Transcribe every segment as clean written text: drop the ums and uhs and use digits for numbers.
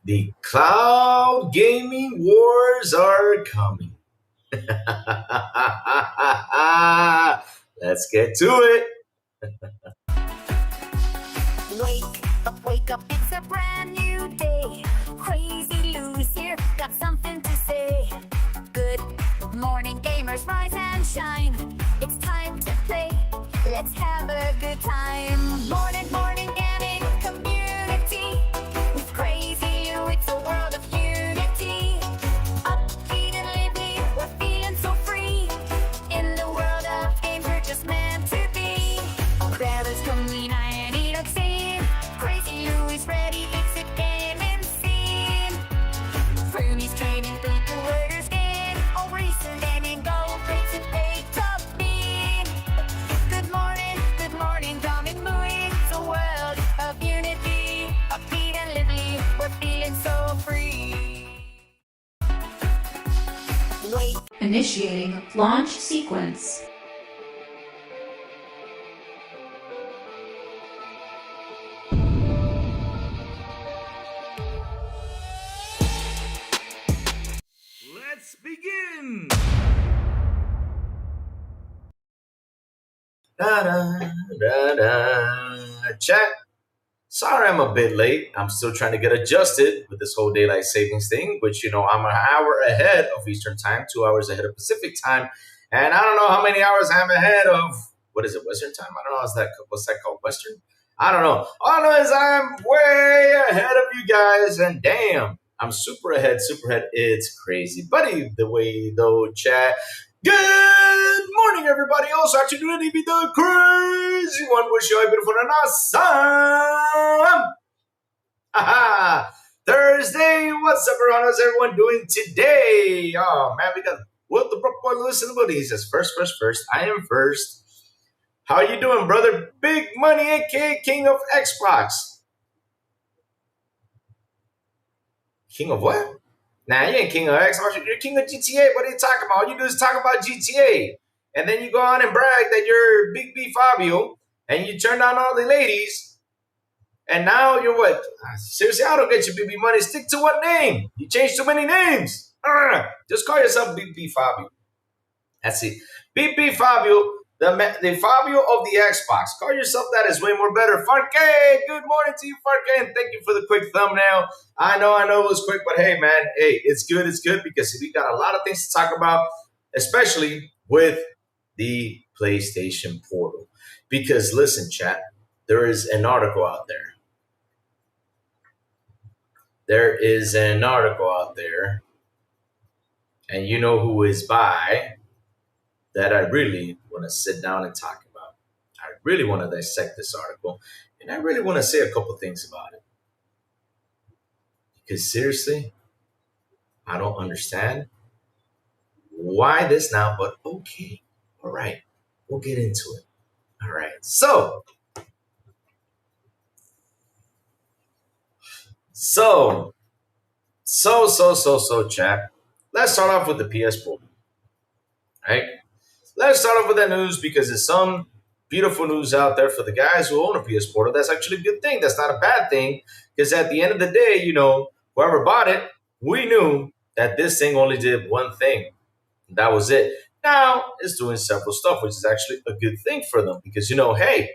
The cloud gaming wars are coming. Let's get to it. Wake up, it's a brand new day. Crazy Lou's here, got something to say. Good morning, gamers, rise and shine. It's time to play, let's have a good time. Morning, gaming community. With Crazy Lou, it's a world of unity. Upbeat and lively, we're feeling so free. In the world of games, we're just meant to be. Grab us coming and eat a scene. Crazy Lou is ready, it's a gaming scene. Fernie's trading through the word skin. All recent gaming gold plates and pay top mean. Good morning, coming moving. It's a world of unity. Upbeat and lively, we're feeling so free. Wait. Initiating launch sequence. Let's begin. Da, da, da, da. Chat. Sorry I'm a bit late. I'm still trying to get adjusted with this whole daylight savings thing, which, I'm an hour ahead of Eastern time, 2 hours ahead of Pacific time. And I don't know how many hours I'm ahead of, what is it, Western time? I don't know. What's that called? Western? I don't know. All I know is I'm way ahead of you guys. And damn, I'm super ahead, super ahead. It's crazy. Buddy, the way though, chat. Good morning, everybody. Also, actually, doing be the crazy one. Wish you a beautiful and awesome. Aha! Thursday. What's up, everyone? How's everyone doing today? Oh man, we got Will the Brook Boy Lewis in the booty. He says, first. I am first. How you doing, brother? Big Money, aka King of Xbox. King of what? Nah, you ain't king of Xbox. You're king of GTA. What are you talking about? All you do is talk about GTA. And then you go on and brag that you're Big B Fabio and you turn down all the ladies. And now you're what? Seriously, I don't get you, Big B Money. Stick to one name. You changed too many names. Just call yourself Big B Fabio. That's it. Big B Fabio, the Fabio of the Xbox. Call yourself that is way more better. Farke, good morning to you, Farke, and thank you for the quick thumbnail. I know it was quick, but hey, man, it's good because we got a lot of things to talk about, especially with the PlayStation Portal. Because listen, chat, there is an article out there. And you know who is by, that I really want to sit down and talk about. I really want to dissect this article, and I really want to say a couple things about it. Because seriously, I don't understand why this now, but okay. All right. We'll get into it. All right. So, chat. Let's start off with the PS4. Right? Let's start off with that news because there's some beautiful news out there for the guys who own a PS Portal. That's actually a good thing. That's not a bad thing because at the end of the day, whoever bought it, we knew that this thing only did one thing. That was it. Now it's doing several stuff, which is actually a good thing for them because, hey,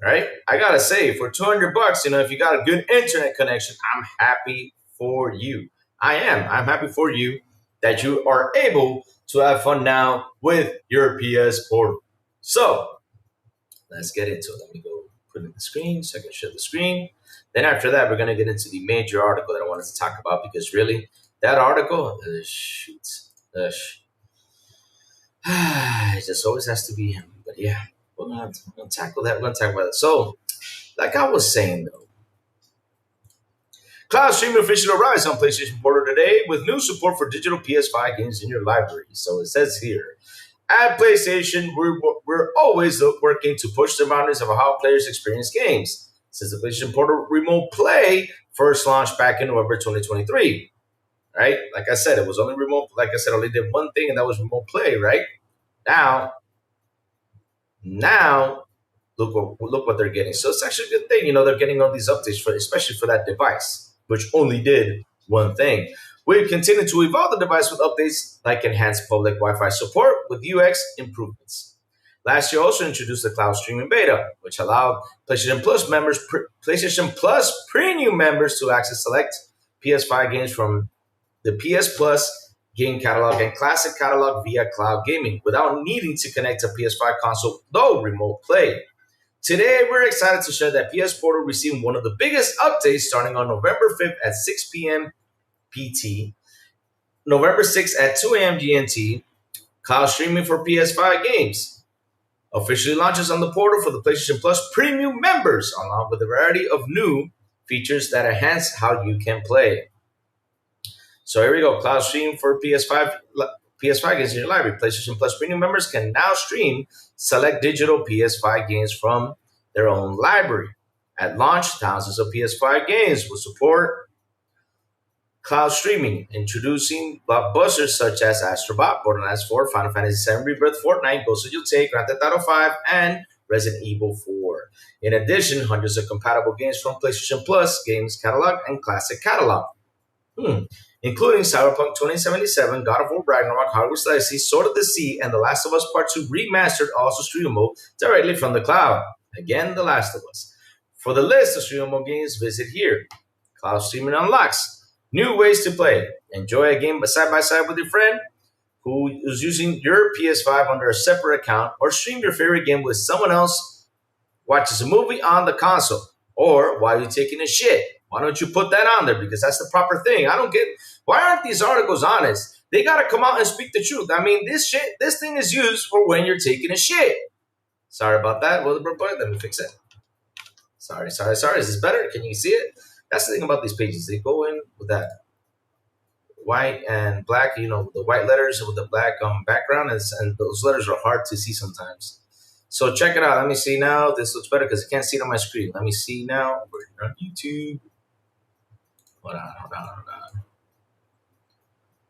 right? I got to say, for $200, if you got a good internet connection, I'm happy for you. I'm happy for you that you are able to have fun now with your PS Portal. So let's get into it. Let me go put in the screen so I can share the screen. Then after that, we're going to get into the major article that I wanted to talk about because really, that article, it just always has to be him. But yeah, we're going to tackle that. We're going to talk about it. So, like I was saying though, cloud streaming officially arrives on PlayStation Portal today with new support for digital PS5 games in your library. So it says here, at PlayStation, we're always working to push the boundaries of how players experience games. Since the PlayStation Portal Remote Play first launched back in November 2023, right? Like I said, it was only remote. Like I said, only did one thing, and that was Remote Play, right? Now, look what they're getting. So it's actually a good thing, they're getting all these updates especially for that device. which only did one thing. We've continued to evolve the device with updates like enhanced public Wi Fi support with UX improvements. Last year also introduced the cloud streaming beta, which allowed PlayStation Plus premium members to access select PS5 games from the PS Plus game catalog and classic catalog via cloud gaming without needing to connect a PS5 console, though remote play. Today, we're excited to share that PS Portal received one of the biggest updates starting on November 5th at 6 p.m. PT, November 6th at 2 a.m. GMT, cloud streaming for PS5 games. Officially launches on the portal for the PlayStation Plus premium members, along with a variety of new features that enhance how you can play. So here we go. Cloud stream for PS5 games in your library. PlayStation Plus premium members can now stream select digital PS5 games from their own library. At launch, thousands of PS5 games will support cloud streaming, introducing blockbusters such as Astrobot, Borderlands 4, Final Fantasy 7 Rebirth, Fortnite, Ghost of Yotei, Grand Theft Auto 5, and Resident Evil 4. In addition, hundreds of compatible games from PlayStation Plus games catalog and classic catalog. Including Cyberpunk 2077, God of War Ragnarok, Hogwarts Legacy, Sword of the Sea, and The Last of Us Part 2 Remastered, also streamable directly from the cloud. Again, The Last of Us. For the list of streamable games, visit here. Cloud streaming unlocks new ways to play. Enjoy a game side by side with your friend who is using your PS5 under a separate account, or stream your favorite game with someone else, watches a movie on the console, or while you're taking a shit. Why don't you put that on there? Because that's the proper thing. I don't get, why aren't these articles honest? They gotta come out and speak the truth. I mean, this thing is used for when you're taking a shit. Sorry about that. Well, let me fix it. Sorry. Is this better? Can you see it? That's the thing about these pages. They go in with that white and black, the white letters with the black background, and those letters are hard to see sometimes. So check it out. Let me see now. This looks better because I can't see it on my screen. Let me see now. We're on YouTube. Hold on.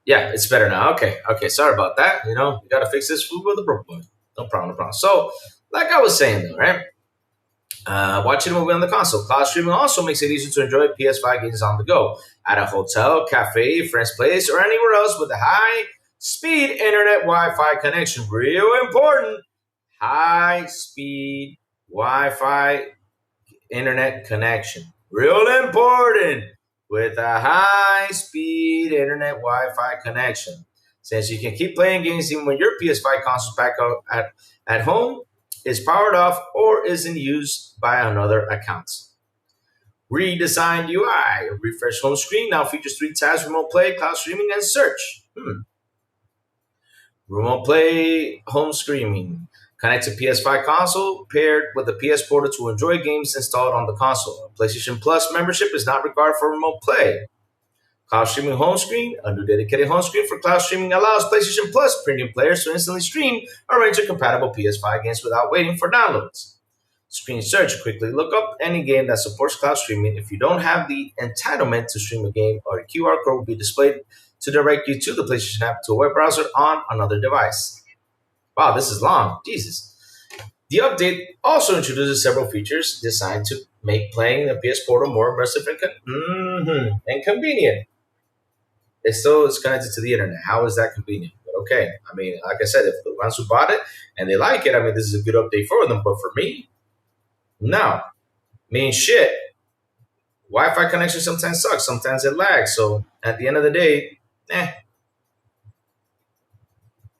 Yeah, it's better now. Okay. Sorry about that. You got to fix this food with a broke boy. No problem. So, like I was saying, though, right? Watching a movie on the console. Cloud streaming also makes it easier to enjoy PS5 games on the go at a hotel, cafe, friend's place, or anywhere else with a high-speed internet Wi-Fi connection. Real important. High-speed Wi-Fi internet connection. Real important. With a high-speed internet Wi-Fi connection. Since you can keep playing games even when your PS5 console back at home is powered off or isn't used by another account. Redesigned UI. Refresh home screen now features 3 tabs: remote play, cloud streaming, and search. Remote play, home streaming. Connect to PS5 console paired with the PS Portal to enjoy games installed on the console. PlayStation Plus membership is not required for remote play. Cloud streaming home screen. A new dedicated home screen for cloud streaming allows PlayStation Plus premium players to instantly stream a range of compatible PS5 games without waiting for downloads. Screen search. Quickly look up any game that supports cloud streaming. If you don't have the entitlement to stream a game, or a QR code will be displayed to direct you to the PlayStation app to a web browser on another device. Wow, this is long. Jesus. The update also introduces several features designed to make playing the PS Portal more immersive and convenient. It still is connected to the internet. How is that convenient? But okay. I mean, like I said, if the ones who bought it and they like it, I mean, this is a good update for them. But for me, no. Shit. Wi-Fi connection sometimes sucks. Sometimes it lags. So at the end of the day,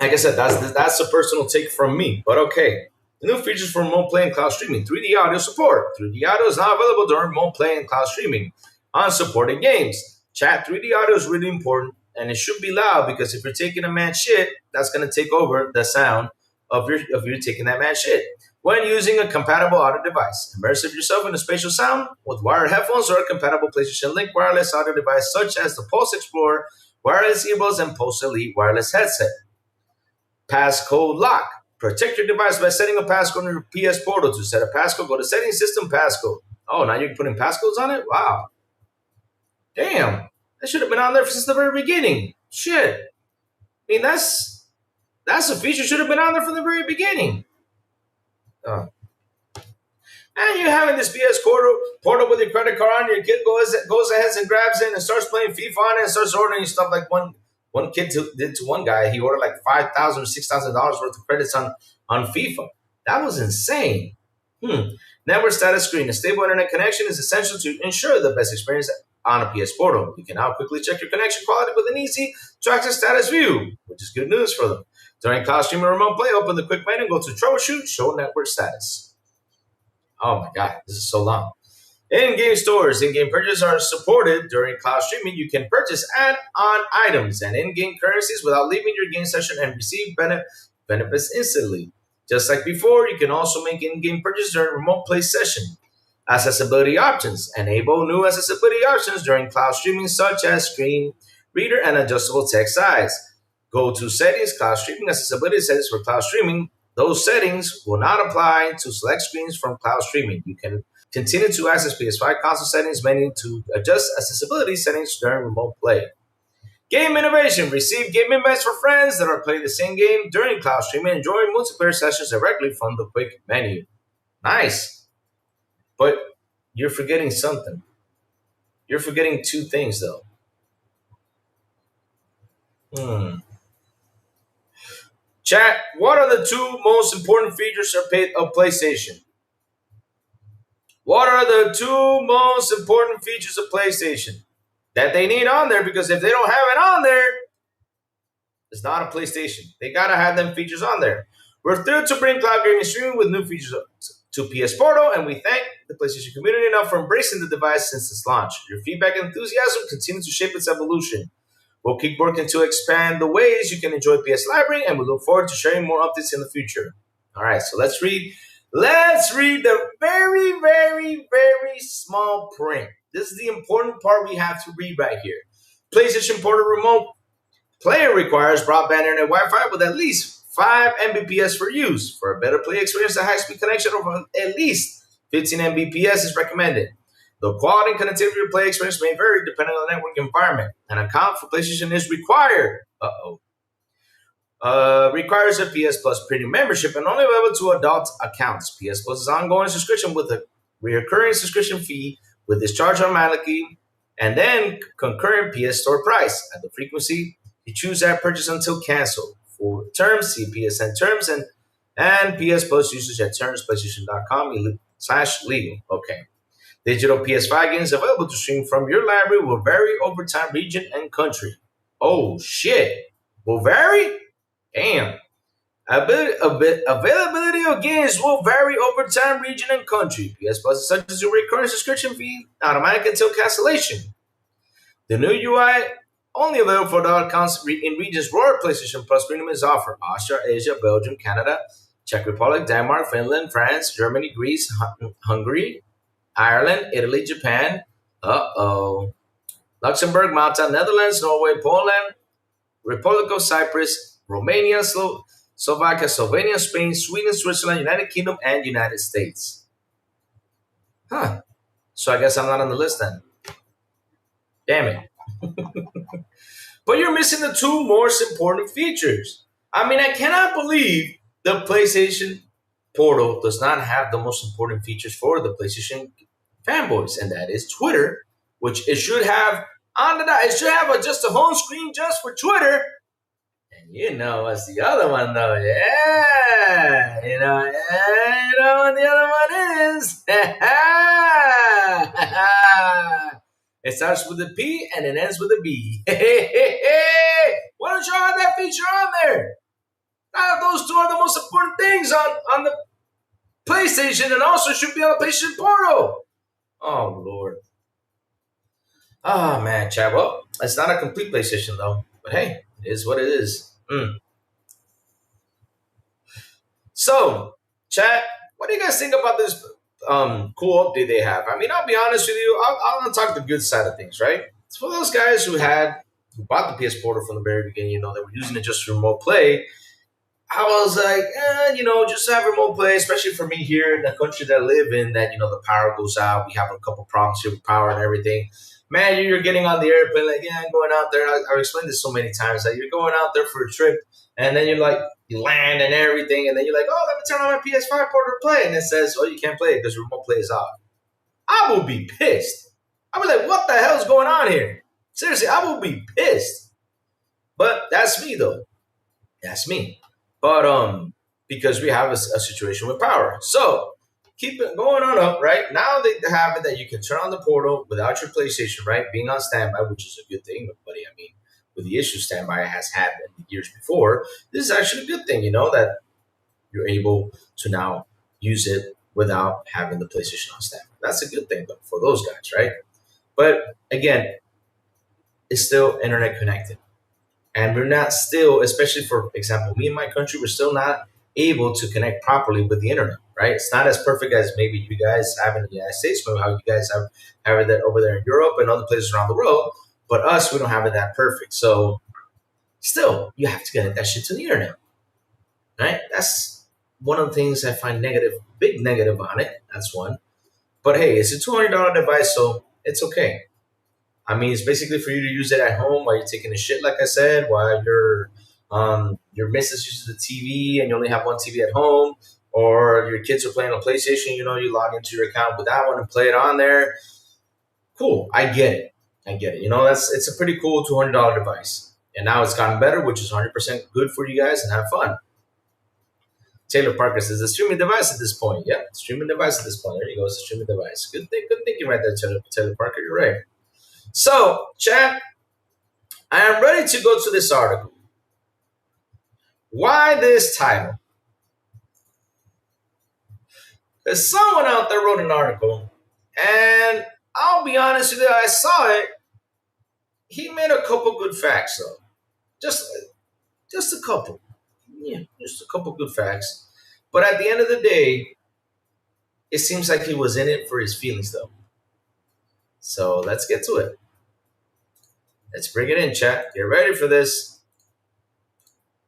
like I said, that's a personal take from me. But okay. The new features for remote play and cloud streaming. 3D audio support. 3D audio is now available during remote play and cloud streaming on supported games. Chat, 3D audio is really important, and it should be loud because if you're taking a mad shit, that's going to take over the sound of you taking that mad shit. When using a compatible audio device, immerse yourself in a spatial sound with wired headphones or a compatible PlayStation Link wireless audio device such as the Pulse Explorer, wireless earbuds, and Pulse Elite wireless headset. Passcode lock. Protect your device by setting a passcode on your PS Portal. To set a passcode, go to Settings, System, Passcode. Oh, now you're putting passcodes on it? Wow. Damn. That should have been on there since the very beginning. Shit. I mean, that's a feature should have been on there from the very beginning. And you're having this PS portal with your credit card on. Your kid goes ahead and grabs it and starts playing FIFA on it and starts ordering stuff like one kid did to one guy. He ordered like $5,000 or $6,000 worth of credits on FIFA. That was insane. Network status screen. A stable internet connection is essential to ensure the best experience on a PS Portal. You can now quickly check your connection quality with an easy to access status view, which is good news for them. During cloud streaming or remote play, open the quick menu and go to troubleshoot, show network status. Oh my God, this is so long. In-game stores. In-game purchases are supported during cloud streaming. You can purchase add-on items and in-game currencies without leaving your game session and receive benefits instantly. Just like before, you can also make in-game purchases during remote play session. Accessibility options. Enable new accessibility options during cloud streaming, such as screen reader and adjustable text size. Go to settings, cloud streaming, accessibility settings for cloud streaming. Those settings will not apply to select screens from cloud streaming. You can continue to access PS5 console settings menu to adjust accessibility settings during remote play. Game innovation. Receive game invites for friends that are playing the same game during cloud streaming and join multiplayer sessions directly from the quick menu. Nice. But you're forgetting something. You're forgetting two things, though. Chat, what are the two most important features of PlayStation? What are the two most important features of PlayStation that they need on there? Because if they don't have it on there, it's not a PlayStation. They gotta have them features on there. We're thrilled to bring cloud gaming streaming with new features to PS Portal, and we thank the PlayStation community enough for embracing the device since its launch. Your feedback and enthusiasm continue to shape its evolution. We'll keep working to expand the ways you can enjoy PS Library, and we look forward to sharing more updates in the future. All right, so let's read the very, very, very small print. This is the important part we have to read right here. PlayStation Portal Remote Player requires broadband internet Wi-Fi with at least 5 Mbps for use. For a better play experience, a high-speed connection of at least 15 Mbps is recommended. The quality and connectivity of your play experience may vary depending on the network environment. An account for PlayStation is required. Requires a PS Plus premium membership and only available to adult accounts. PS Plus is ongoing subscription with a recurring subscription fee with discharge automatically and then concurrent PS Store price at the frequency you choose at purchase until canceled. For terms, see PSN terms and PS Plus usage at terms, PlayStation.com/legal. Okay. Digital PS5 games available to stream from your library will vary over time, region, and country. Oh, shit. Will vary? Damn. Availability of games will vary over time, region, and country. PS Plus is subject to recurring subscription fee, automatic until cancellation. The new UI only available for adult accounts in regions where PlayStation Plus Premium is offered. Austria, Asia, Belgium, Canada, Czech Republic, Denmark, Finland, France, Germany, Greece, Hungary, Ireland, Italy, Japan, Luxembourg, Malta, Netherlands, Norway, Poland, Republic of Cyprus, Romania, Slovakia, Slovenia, Spain, Sweden, Switzerland, United Kingdom, and United States. Huh. So I guess I'm not on the list then. Damn it. But you're missing the two most important features. I mean, I cannot believe the PlayStation Portal does not have the most important features for the PlayStation fanboys, and that is Twitter, which it should have on it should have just a home screen just for Twitter. And you know what's the other one though? Yeah, you know what the other one is. It starts with a P and it ends with a B. Why don't you have that feature on there? Those two are the most important things on the PlayStation, and also should be on the PlayStation Portal. Oh, Lord. Oh, man, chat. Well, it's not a complete PlayStation, though. But hey, it is what it is. So, chat, what do you guys think about this cool update they have? I mean, I'll be honest with you. I'm going to talk the good side of things, right? It's for those guys who bought the PS Portal from the very beginning, they were using it just for remote play. I was like, just have remote play, especially for me here in the country that I live in, that, the power goes out. We have a couple problems here with power and everything. Man, you're getting on the airplane, like, I'm going out there. I've explained this so many times, that you're going out there for a trip, and then you're like, you land and everything, and then you're like, oh, let me turn on my PS5 port to play, and it says, oh, you can't play it because remote play is off. I will be pissed. I'll be like, what the hell is going on here? Seriously, I will be pissed. But that's me though. That's me. But because we have a situation with power. So keep it going on up, right? Now they have it that you can turn on the portal without your PlayStation, right? Being on standby, which is a good thing, buddy. I mean, with the issue standby has had in the years before, this is actually a good thing, that you're able to now use it without having the PlayStation on standby. That's a good thing though for those guys, right? But again, it's still internet connected. And we're not still, especially for example, me in my country, we're still not able to connect properly with the internet, right? It's not as perfect as maybe you guys have in the United States, maybe how you guys have it over there in Europe and other places around the world. But us, we don't have it that perfect. So still, you have to connect that shit to the internet, right? That's one of the things I find negative, big negative on it. That's one. But hey, it's a $200 device, so it's okay. I mean, it's basically for you to use it at home while you're taking a shit, like I said, while your missus uses the TV and you only have one TV at home, or your kids are playing on PlayStation. You log into your account with that one and play it on there. Cool, I get it. I get it. It's a pretty cool $200 device, and now it's gotten better, which is 100% good for you guys and have fun. Taylor Parker says the streaming device at this point. Yep, streaming device at this point. There you go. It's a streaming device. Good thinking right there, Taylor Parker. You're right. So, chat, I am ready to go to this article. Why this title? Because someone out there wrote an article, and I'll be honest with you, I saw it. He made a couple good facts, though. Just a couple. Yeah, just a couple good facts. But at the end of the day, it seems like he was in it for his feelings, though. So let's get to it. Let's bring it in, chat. Get ready for this.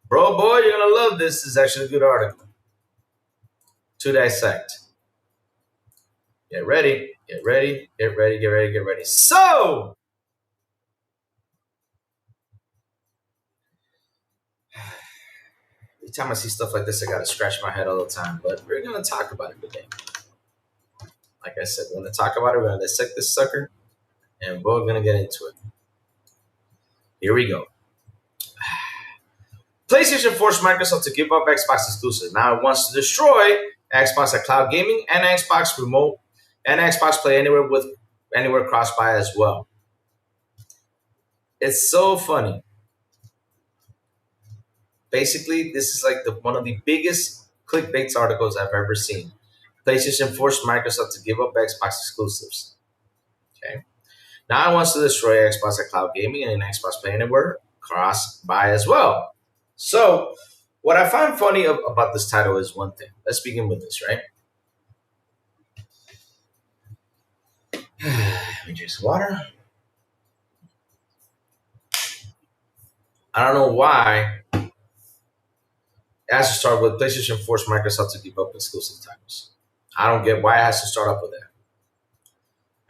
Bro, boy, you're going to love this. This is actually a good article to dissect. Get ready. Get ready. Get ready. Get ready. Get ready. So, every time I see stuff like this, I got to scratch my head all the time. But we're going to talk about it today. Like I said, we're going to talk about it. We're going to dissect this sucker. And we're going to get into it. Here we go. PlayStation forced Microsoft to give up Xbox exclusives. Now it wants to destroy Xbox at Cloud Gaming and Xbox Remote and Xbox Play Anywhere with Anywhere cross-buy as well. It's so funny. Basically, this is like one of the biggest clickbait articles I've ever seen. PlayStation forced Microsoft to give up Xbox exclusives. Okay. Now it wants to destroy Xbox at Cloud Gaming and Xbox Play Anywhere cross-buy as well. So, what I find funny about this title is one thing. Let's begin with this, right? Let me drink some water. I don't know why it has to start with PlayStation forced Microsoft to give up exclusive titles. I don't get why it has to start up with that.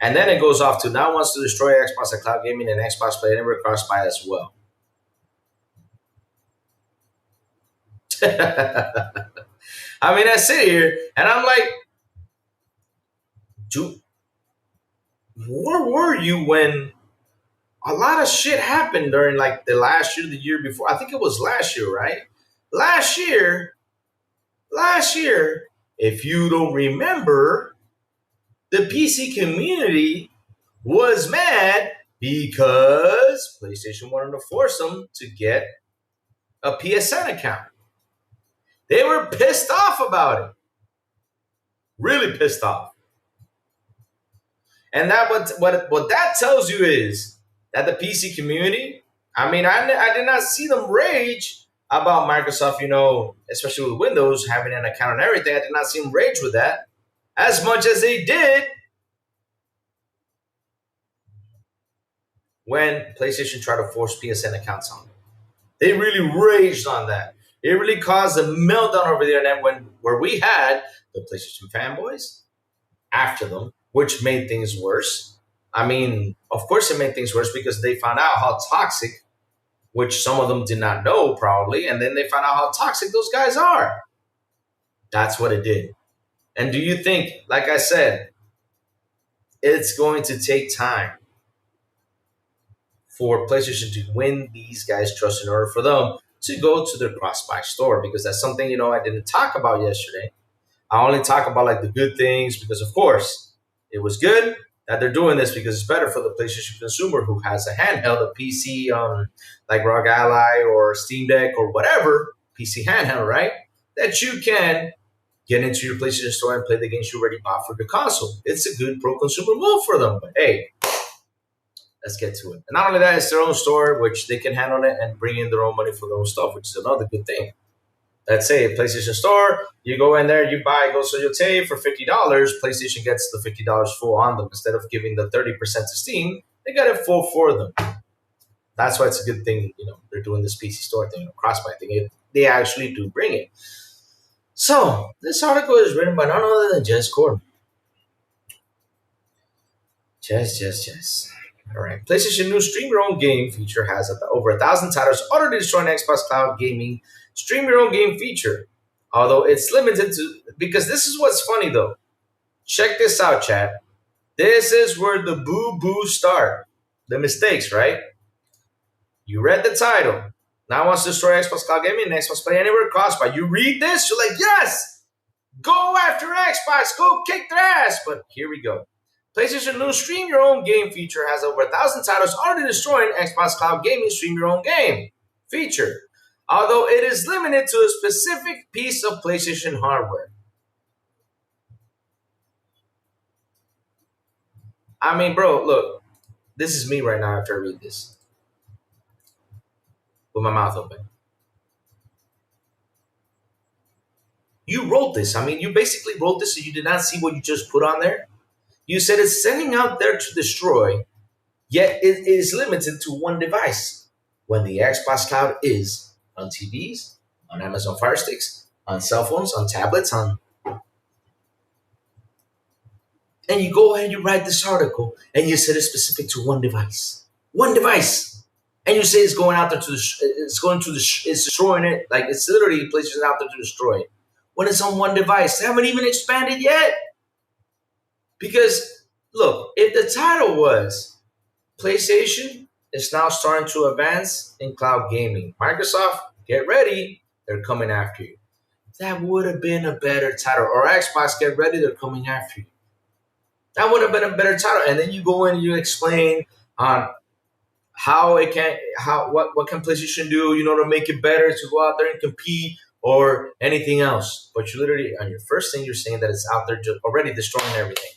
And then it goes off to now wants to destroy Xbox at Cloud Gaming and Xbox Play Anywhere cross-buy as well. I mean, I sit here and I'm like, dude, where were you when a lot of shit happened during like the last year, the year before? I think it was last year, right? Last year, if you don't remember, the PC community was mad because PlayStation wanted to force them to get a PSN account. They were pissed off about it. Really pissed off. And that what that tells you is that the PC community, I mean, I did not see them rage about Microsoft, especially with Windows, having an account and everything. I did not see them rage with that as much as they did when PlayStation tried to force PSN accounts on them. They really raged on that. It really caused a meltdown over there. And then where we had the PlayStation fanboys after them, which made things worse. I mean, of course it made things worse because they found out how toxic which some of them did not know probably, and then they found out how toxic those guys are. That's what it did. And do you think, like I said, it's going to take time for PlayStation to win these guys' trust in order for them to go to their cross-buy store? Because that's something I didn't talk about yesterday. I only talk about like the good things because, of course, it was good that they're doing this because it's better for the PlayStation consumer who has a handheld, a PC, like ROG Ally or Steam Deck or whatever PC handheld, right? That you can get into your PlayStation store and play the games you already bought for the console. It's a good pro consumer move for them. But hey, let's get to it. And not only that, it's their own store, which they can handle it and bring in their own money for their own stuff, which is another good thing. Let's say PlayStation Store, you go in there, you buy Ghost of Yotei for $50. PlayStation gets the $50 full on them. Instead of giving the 30% to Steam, they got it full for them. That's why it's a good thing, they're doing this PC Store thing, cross-buy thing. They actually do bring it. So, this article is written by none other than Jess Gordon. Jess. All right. PlayStation new stream your own game feature has over 1,000 titles already destroying Xbox Cloud Gaming stream your own game feature. Although it's limited to, because this is what's funny though. Check this out, chat. This is where the boo-boo start. The mistakes, right? You read the title. Now wants to destroy Xbox Cloud Gaming and Xbox Play Anywhere crossbuy. You read this, you're like, yes! Go after Xbox, go kick their ass. But here we go. PlayStation new stream your own game feature has over 1,000 titles already destroying Xbox Cloud Gaming stream your own game feature. Although it is limited to a specific piece of PlayStation hardware. I mean, bro, look. This is me right now after I read this. With my mouth open. You wrote this. I mean, you basically wrote this and you did not see what you just put on there. You said it's sending out there to destroy, yet it is limited to one device. When the Xbox Cloud is on TVs, on Amazon Fire Sticks, on cell phones, on tablets, and you go ahead and you write this article and you said it's specific to one device. One device. And you say it's going out there it's destroying it. Like it's literally PlayStation out there to destroy it. When it's on one device, they haven't even expanded yet. Because, look, if the title was PlayStation is now starting to advance in cloud gaming, Microsoft, get ready, they're coming after you. That would have been a better title. Or Xbox, get ready, they're coming after you. That would have been a better title. And then you go in and you explain on what can PlayStation do, to make it better, to go out there and compete or anything else. But you literally, on your first thing, you're saying that it's out there just already destroying everything.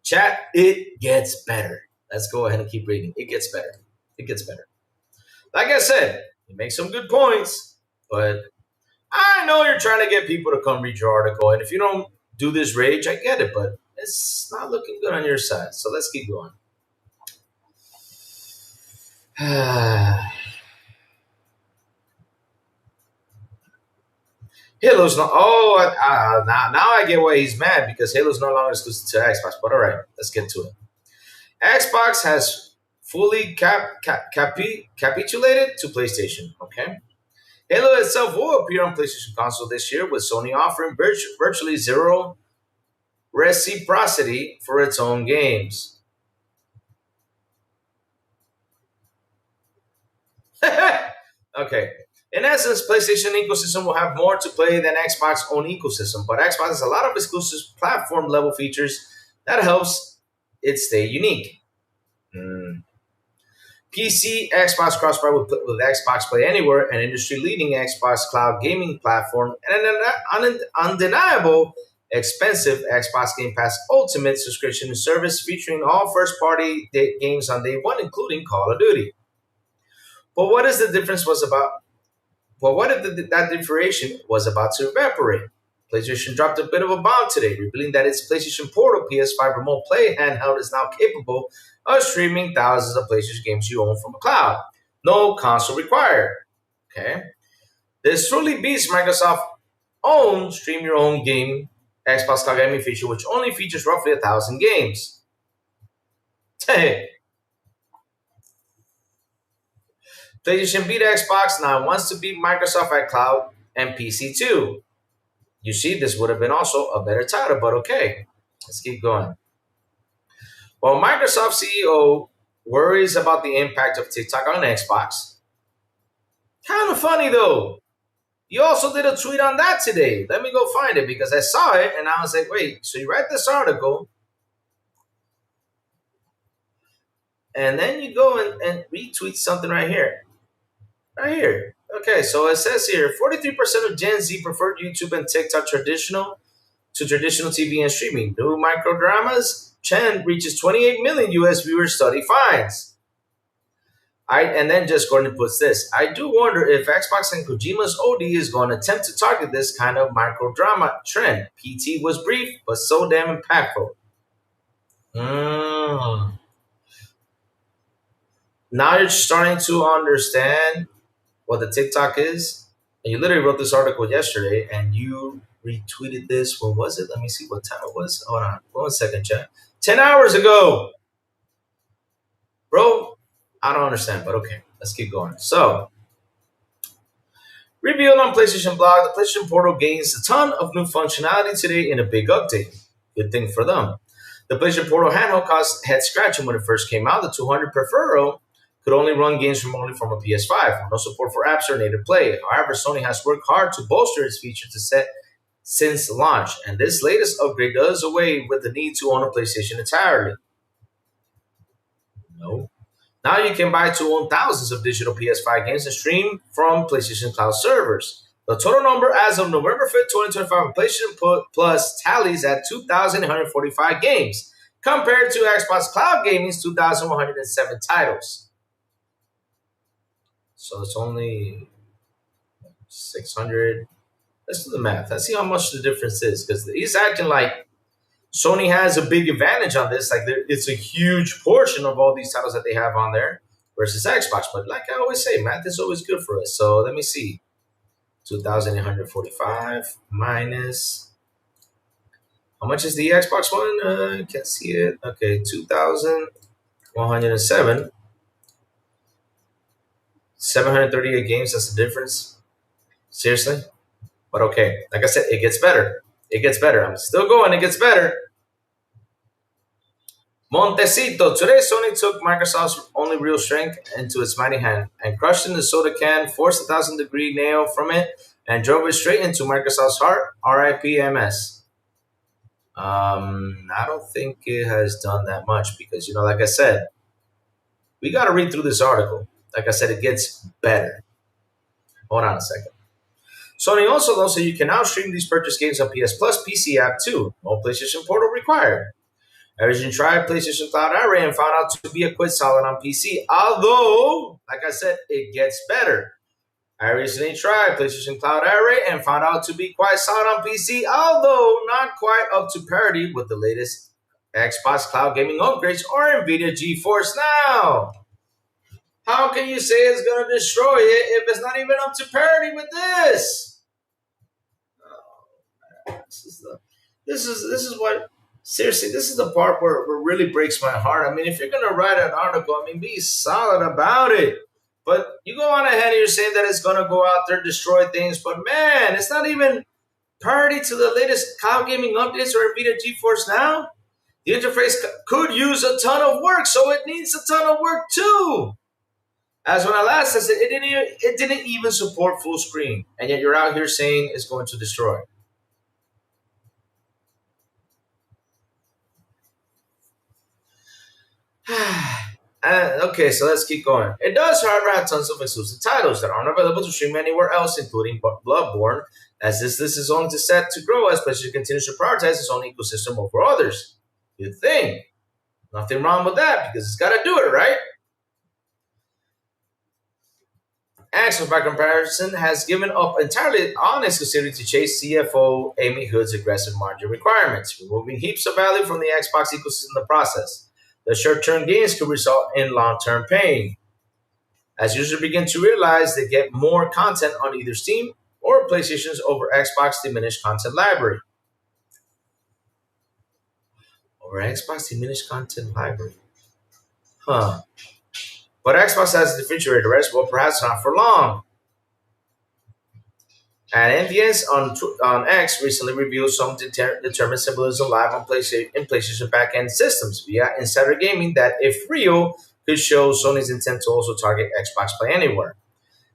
Chat, it gets better. Let's go ahead and keep reading. It gets better. It gets better. Like I said, you make some good points, but I know you're trying to get people to come read your article. And if you don't do this rage, I get it, but it's not looking good on your side. So let's keep going. Halo's not. Now I get why he's mad because Halo's no longer exclusive to Xbox. But all right, let's get to it. Xbox has fully capitulated to PlayStation. Okay, Halo itself will appear on PlayStation console this year, with Sony offering virtually zero reciprocity for its own games. Okay. In essence, PlayStation ecosystem will have more to play than Xbox own ecosystem, but Xbox has a lot of exclusive platform level features that helps it stay unique. PC Xbox crossbuy with Xbox Play Anywhere, an industry-leading Xbox cloud gaming platform, and an undeniable expensive Xbox Game Pass Ultimate subscription service featuring all first-party games on day one, including Call of Duty. But what is the difference was about? Well, what if that differentiation was about to evaporate? PlayStation dropped a bit of a bomb today, revealing that its PlayStation Portal PS5 Remote Play handheld is now capable of streaming thousands of PlayStation games you own from a cloud. No console required. Okay? This truly beats Microsoft's own stream your own game Xbox Cloud Gaming feature, which only features roughly 1,000 games. Hey. PlayStation beat Xbox, now it wants to beat Microsoft at cloud and PC too. You see, this would have been also a better title, but okay. Let's keep going. Well, Microsoft CEO worries about the impact of TikTok on Xbox. Kind of funny though. You also did a tweet on that today. Let me go find it because I saw it and I was like, wait, so you write this article and then you go and retweet something right here. Right here. Okay, so it says here 43% of Gen Z preferred YouTube and TikTok traditional TV and streaming. New microdramas. Chen reaches 28 million US viewers, study finds. And then just Gordon puts this. I do wonder if Xbox and Kojima's OD is going to attempt to target this kind of microdrama trend. PT was brief, but so damn impactful. Mm. Now you're starting to understand what the TikTok is. And you literally wrote this article yesterday and you retweeted this. What was it? Let me see what time it was. Hold on. 1 second, chat. 10 hours ago. Bro, I don't understand, but okay. Let's keep going. So, revealed on PlayStation Blog, the PlayStation Portal gains a ton of new functionality today in a big update. Good thing for them. The PlayStation Portal handheld caused head scratching when it first came out. The 200 Peripheral could only run games remotely from a PS5. No support for apps or native play. However, Sony has worked hard to bolster its feature set since launch, and this latest upgrade does away with the need to own a PlayStation entirely. No. Now you can buy to own thousands of digital PS5 games and stream from PlayStation Cloud servers. The total number as of November 5th, 2025 of PlayStation Plus tallies at 2,145 games, compared to Xbox Cloud Gaming's 2,107 titles. So it's only 600. Let's do the math. Let's see how much the difference is, because he's acting like Sony has a big advantage on this. Like it's a huge portion of all these titles that they have on there versus Xbox. But like I always say, math is always good for us. So let me see. 2,845 minus. How much is the Xbox one? Can't see it. Okay, 2,107. 738 games. That's the difference. Seriously? But okay. Like I said, it gets better. It gets better. I'm still going. It gets better. Montecito. Today, Sony took Microsoft's only real strength into its mighty hand and crushed in the soda can, forced a 1,000-degree nail from it, and drove it straight into Microsoft's heart. RIP MS. I don't think it has done that much because, like I said, we got to read through this article. Like I said, it gets better. Hold on a second. Sony also knows that you can now stream these purchase games on PS Plus PC app too. No PlayStation Portal required. I recently tried PlayStation Cloud Array and found out to be a quite solid on PC. Although, like I said, it gets better. I recently tried PlayStation Cloud Array and found out to be quite solid on PC, although not quite up to parity with the latest Xbox Cloud Gaming upgrades or NVIDIA GeForce Now. How can you say it's going to destroy it if it's not even up to parity with this? Oh, this is what. Seriously, this is the part where it really breaks my heart. I mean, if you're going to write an article, be solid about it. But you go on ahead and you're saying that it's going to go out there, destroy things. But man, it's not even parity to the latest cloud gaming updates or NVIDIA GeForce Now. The interface could use a ton of work, so it needs a ton of work too. As when I last said, it didn't even support full screen. And yet you're out here saying it's going to destroy. Okay, so let's keep going. It does, however, have tons of exclusive titles that aren't available to stream anywhere else, including Bloodborne, as this list is only set to grow as PlayStation continues to prioritize its own ecosystem over others. Good thing. Nothing wrong with that, because it's got to do it, right? Xbox, by comparison, has given up entirely on exclusivity to chase CFO Amy Hood's aggressive margin requirements, removing heaps of value from the Xbox ecosystem in the process. The short-term gains could result in long-term pain, as users begin to realize they get more content on either Steam or PlayStation's over Xbox diminished content library. Over Xbox diminished content library. Huh. But Xbox has differentiated the rest, well, perhaps not for long. And enthusiast on X recently revealed some determined symbolism live on PlayStation in PlayStation backend systems via Insider Gaming that, if real, could show Sony's intent to also target Xbox Play Anywhere.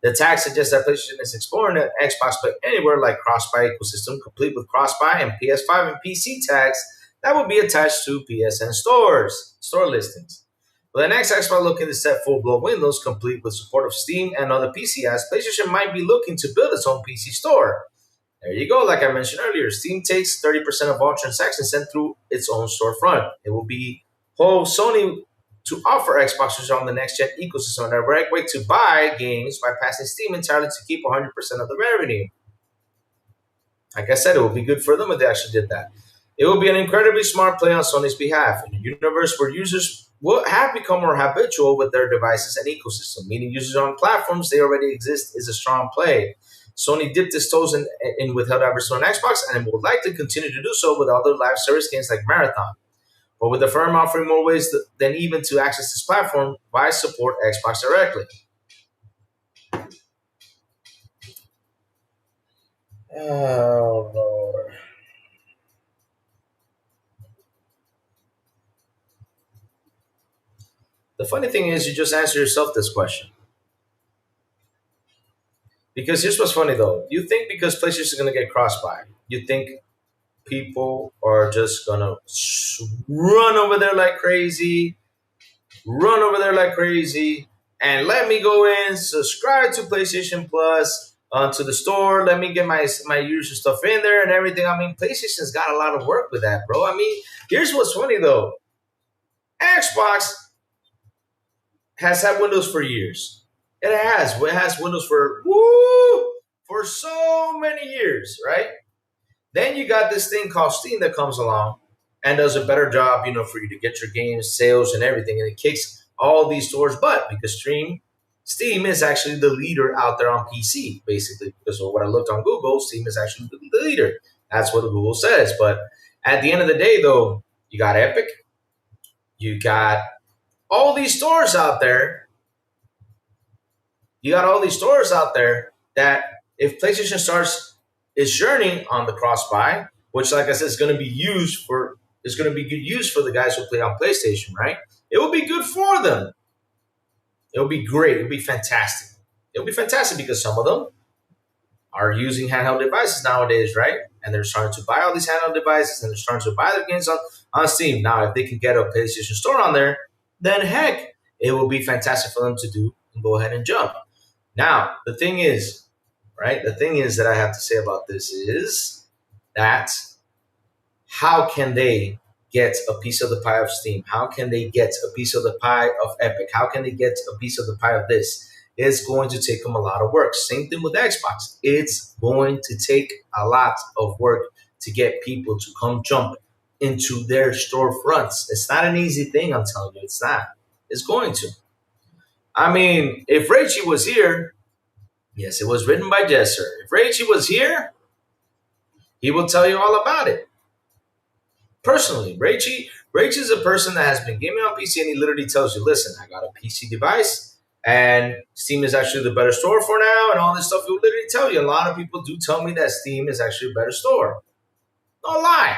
The tag suggests that PlayStation is exploring an Xbox Play Anywhere like cross-buy ecosystem, complete with cross-buy and PS5 and PC tags that will be attached to PSN store listings. With the next Xbox looking to set full-blown Windows, complete with support of Steam and other PC apps, PlayStation might be looking to build its own PC store. There you go. Like I mentioned earlier, Steam takes 30% of all transactions sent through its own storefront. It will be whole Sony to offer Xbox users on the next gen ecosystem a direct way to buy games by passing Steam entirely to keep 100% of the revenue. Like I said, it would be good for them if they actually did that. It will be an incredibly smart play on Sony's behalf in a universe where users will have become more habitual with their devices and ecosystem, meaning users on platforms they already exist is a strong play. Sony dipped its toes in with advertising on Xbox and would likely continue to do so with other live service games like Marathon. But with the firm offering more ways than even to access this platform, why support Xbox directly? Oh, Lord. The funny thing is, you just answer yourself this question. Because here's what's funny though. You think because PlayStation is going to get cross-buy, you think people are just going to run over there like crazy, run over there like crazy, and let me go in, subscribe to PlayStation Plus, to the store. Let me get my user stuff in there and everything. I mean, PlayStation's got a lot of work with that, bro. I mean, here's what's funny though. Xbox has had Windows for years. It has. It has Windows for so many years, right? Then you got this thing called Steam that comes along and does a better job, for you to get your games, sales, and everything, and it kicks all these stores' butt because Steam is actually the leader out there on PC, basically. Because of what I looked on Google, Steam is actually the leader. That's what Google says. But at the end of the day, though, you got Epic, you got all these stores out there. You got all these stores out there that if PlayStation starts its journey on the cross-buy, which, like I said, is going to be good use for the guys who play on PlayStation, right? It will be good for them. It will be great. It will be fantastic. It will be fantastic because some of them are using handheld devices nowadays, right? And they're starting to buy all these handheld devices and they're starting to buy their games on Steam. Now, if they can get a PlayStation Store on there, then heck, it will be fantastic for them to do and go ahead and jump. Now, the thing is, right? The thing is that I have to say about this is that how can they get a piece of the pie of Steam? How can they get a piece of the pie of Epic? How can they get a piece of the pie of this? It's going to take them a lot of work. Same thing with Xbox. It's going to take a lot of work to get people to come jump into their storefronts. It's not an easy thing, I'm telling you. It's not. It's going to. I mean, if Raichi was here, yes, it was written by Jesser. If Raichi was here, he will tell you all about it. Personally, Raichi is a person that has been gaming on PC and he literally tells you, listen, I got a PC device and Steam is actually the better store for now and all this stuff. He will literally tell you. A lot of people do tell me that Steam is actually a better store. No lie.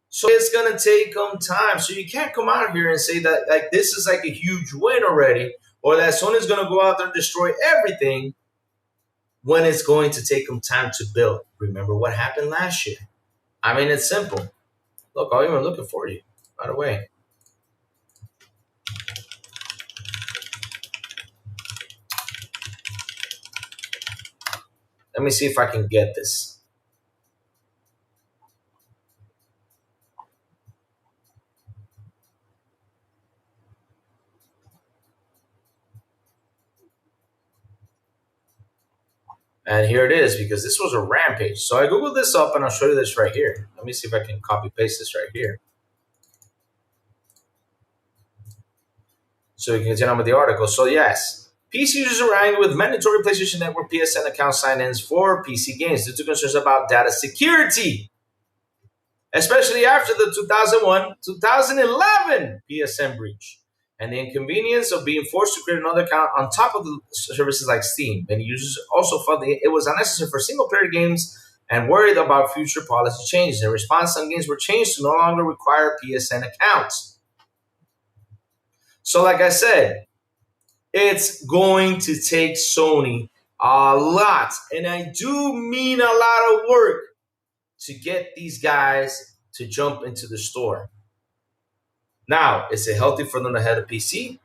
So it's going to take them time. So you can't come out here and say that like this is like a huge win already or that Sony's going to go out there and destroy everything when it's going to take them time to build. Remember what happened last year. I mean, it's simple. Look, I'm even looking for you, by the way. Let me see if I can get this. And here it is, because this was a rampage. So I Googled this up, and I'll show you this right here. Let me see if I can copy paste this right here. So we can continue on with the article. So yes, PC users are angry with mandatory PlayStation Network PSN account sign-ins for PC games due to concerns about data security, especially after the 2001-2011 PSN breach. and the inconvenience of being forced to create another account on top of the services like Steam. Many users also felt that it was unnecessary for single-player games and worried about future policy changes. In response, some games were changed to no longer require PSN accounts. So, like I said, it's going to take Sony a lot, and I do mean a lot of work to get these guys to jump into the store. Now, is it healthy for them to head a PC?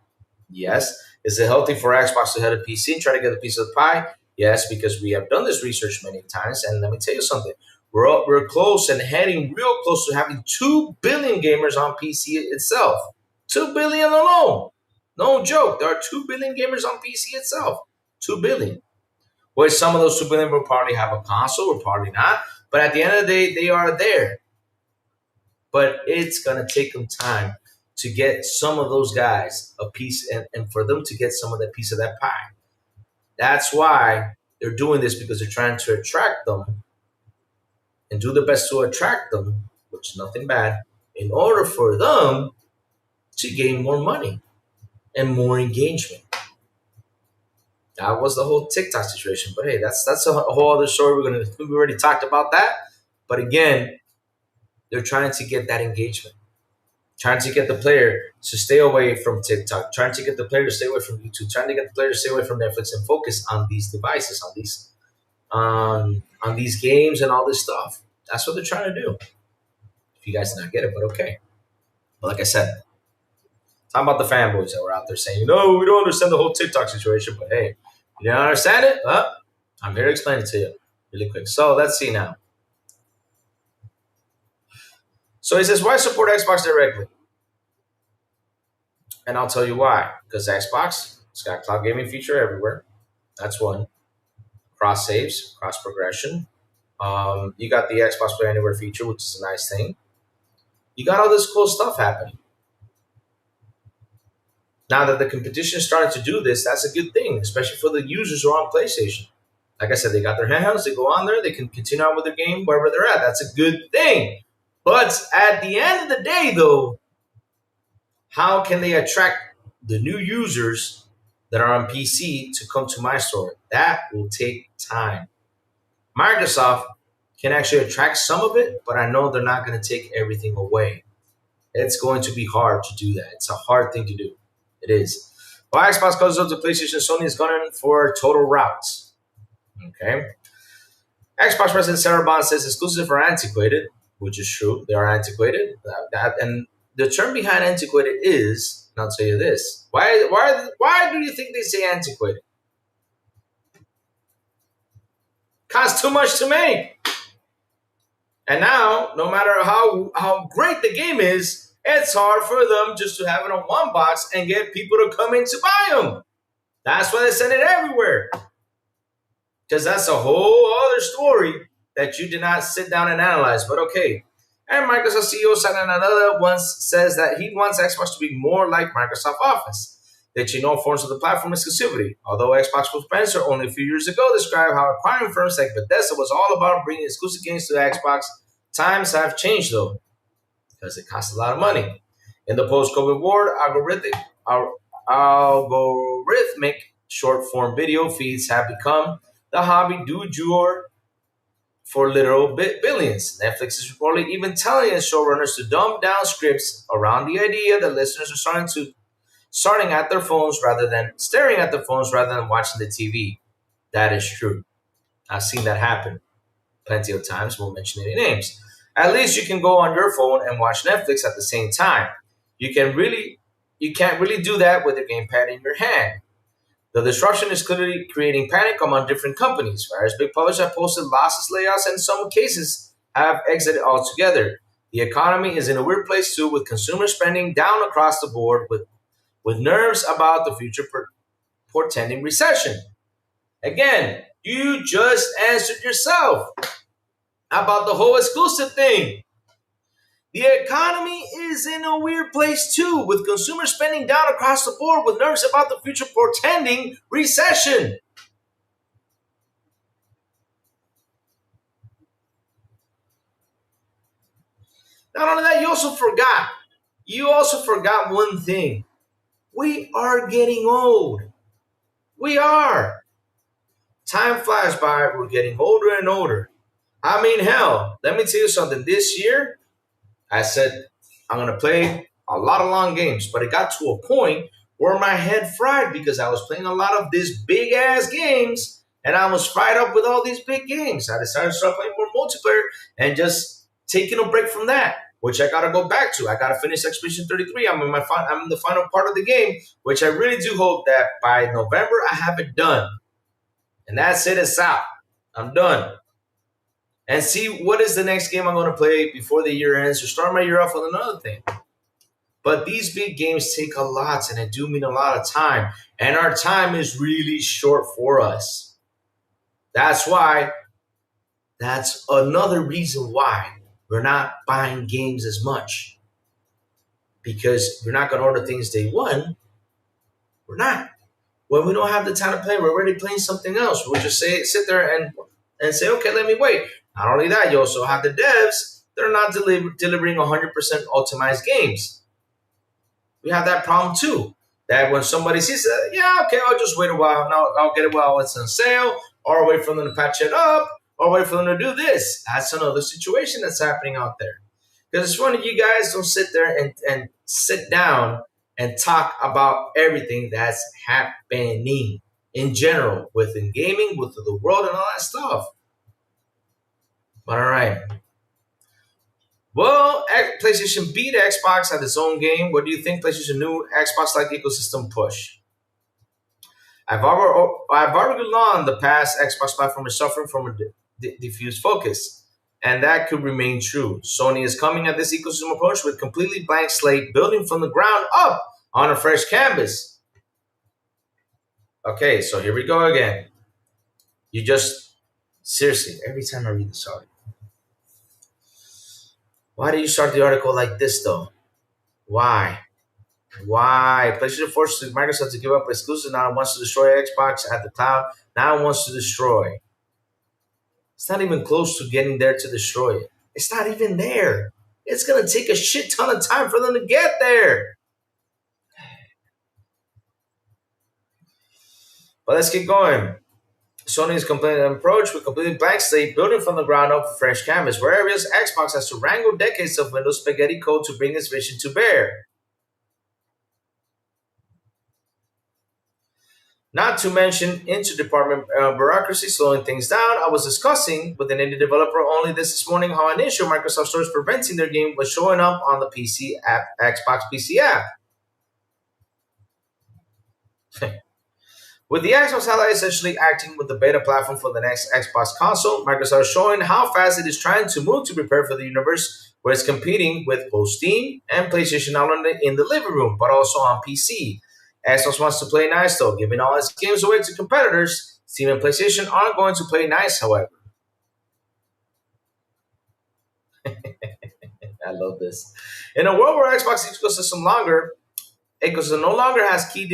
Yes. Is it healthy for Xbox to head a PC and try to get a piece of the pie? Yes, because we have done this research many times. And let me tell you something. We're close and heading real close to having 2 billion gamers on PC itself. 2 billion alone. No joke. There are 2 billion gamers on PC itself. 2 billion. Which some of those 2 billion will probably have a console or probably not. But at the end of the day, they are there. But it's going to take them time to get some of those guys a piece and for them to get some of that piece of that pie. That's why they're doing this, because they're trying to attract them and do the best to attract them, which is nothing bad, in order for them to gain more money and more engagement. That was the whole TikTok situation. But hey, that's a whole other story. We already talked about that. But again, they're trying to get that engagement, trying to get the player to stay away from TikTok, trying to get the player to stay away from YouTube, trying to get the player to stay away from Netflix and focus on these devices, on these games and all this stuff. That's what they're trying to do. If you guys did not get it, but okay. But like I said, talking about the fanboys that were out there saying, no, we don't understand the whole TikTok situation, but hey, you don't understand it? I'm here to explain it to you really quick. So let's see now. So he says, why support Xbox directly? And I'll tell you why. Because Xbox, it's got cloud gaming feature everywhere. That's one. Cross saves, cross progression. You got the Xbox Play Anywhere feature, which is a nice thing. You got all this cool stuff happening. Now that the competition is starting to do this, that's a good thing, especially for the users who are on PlayStation. Like I said, they got their handhelds, they go on there, they can continue on with their game wherever they're at. That's a good thing. But at the end of the day, though, how can they attract the new users that are on PC to come to my store? That will take time. Microsoft can actually attract some of it, but I know they're not going to take everything away. It's going to be hard to do that. It's a hard thing to do. It is. While Xbox goes up to PlayStation, Sony is going for total routes. Okay. Xbox President Sarah Bond says exclusives are antiquated, which is true. They are antiquated. And the term behind antiquated is, and I'll tell you this. Why do you think they say antiquated? Costs too much to make. And now, no matter how great the game is, it's hard for them just to have it on one box and get people to come in to buy them. That's why they send it everywhere. Because that's a whole other story that you did not sit down and analyze. But okay. And Microsoft CEO Satya Nadella once says that he wants Xbox to be more like Microsoft Office, that forms of the platform exclusivity. Although Xbox Spencer only a few years ago described how acquiring firms like Bethesda was all about bringing exclusive games to Xbox, times have changed though, because it costs a lot of money. In the post-COVID world, algorithmic short-form video feeds have become the hobby du jour for literal billions. Netflix is reportedly even telling its showrunners to dumb down scripts around the idea that listeners are starting at their phones rather than staring at their phones rather than watching the TV. That is true. I've seen that happen plenty of times. Won't mention any names. At least you can go on your phone and watch Netflix at the same time. You can't really do that with a gamepad in your hand. The disruption is clearly creating panic among different companies. Various big publishers have posted losses, layoffs, and in some cases have exited altogether. The economy is in a weird place too, with consumer spending down across the board, with nerves about the future portending recession. Again, you just answered yourself about the whole exclusive thing. The economy is in a weird place too, with consumer spending down across the board, with nerves about the future portending recession. Not only that, you also forgot one thing. We are getting old. We are. Time flies by. We're getting older and older. I mean, hell, let me tell you something. This year, I said I'm gonna play a lot of long games, but it got to a point where my head fried because I was playing a lot of these big ass games, and I was fried up with all these big games. I decided to start playing more multiplayer and just taking a break from that, which I gotta go back to. I gotta finish Expedition 33. I'm in the final part of the game, which I really do hope that by November I have it done, and that's it. It's out. I'm done and see what is the next game I'm going to play before the year ends or start my year off with another thing. But these big games take a lot and they do mean a lot of time. And our time is really short for us. That's why, that's another reason why we're not buying games as much. Because we're not going to order things day one. We're not. When we don't have the time to play, we're already playing something else. We'll just sit there and say, okay, let me wait. Not only that, you also have the devs that are not delivering 100% optimized games. We have that problem too. That when somebody sees that, yeah, okay, I'll just wait a while. No, I'll get it while it's on sale, or wait for them to patch it up, or wait for them to do this. That's another situation that's happening out there. Because it's funny, you guys don't sit there and sit down and talk about everything that's happening in general within gaming, within the world, and all that stuff. But all right. Well, PlayStation beat Xbox at its own game. What do you think PlayStation new Xbox-like ecosystem push? I've argued long the past Xbox platform is suffering from a diffused focus, and that could remain true. Sony is coming at this ecosystem approach with completely blank slate, building from the ground up on a fresh canvas. Okay, so here we go again. You just seriously, every time I read this article, why do you start the article like this though? Why? Why? PlayStation forces Microsoft to give up exclusive. Now it wants to destroy Xbox at the cloud. Now it wants to destroy. It's not even close to getting there to destroy it. It's not even there. It's gonna take a shit ton of time for them to get there. But let's keep going. Sony's complete approach with completely blank slate, building from the ground up fresh canvas, whereas Xbox has to wrangle decades of Windows spaghetti code to bring its vision to bear. Not to mention inter-department bureaucracy slowing things down. I was discussing with an indie developer only this morning how an issue Microsoft Store is preventing their game was showing up on the PC app, Xbox PC app. With the Xbox Ally essentially acting with the beta platform for the next Xbox console, Microsoft is showing how fast it is trying to move to prepare for the universe where it's competing with both Steam and PlayStation not only in the living room, but also on PC. Xbox wants to play nice though, giving all its games away to competitors. Steam and PlayStation aren't going to play nice, however. I love this. In a world where Xbox ecosystem no longer has key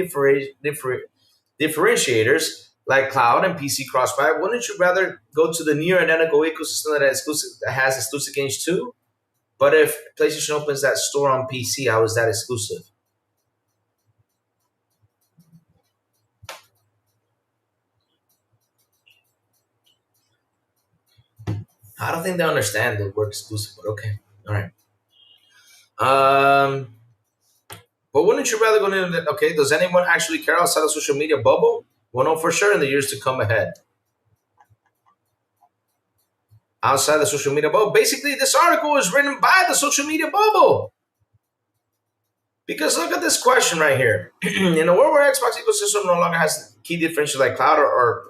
differentiators like cloud and PC crossbuy, wouldn't you rather go to the near identical ecosystem that has exclusive games too? But if PlayStation opens that store on PC, how is that exclusive? I don't think they understand the word exclusive, but okay. All right. Um, but wouldn't you rather go into that? Okay, does anyone actually care outside the social media bubble? We'll know for sure in the years to come ahead. Outside the social media bubble. Basically, this article was written by the social media bubble. Because look at this question right here. In a world where Xbox ecosystem no longer has key differentials like cloud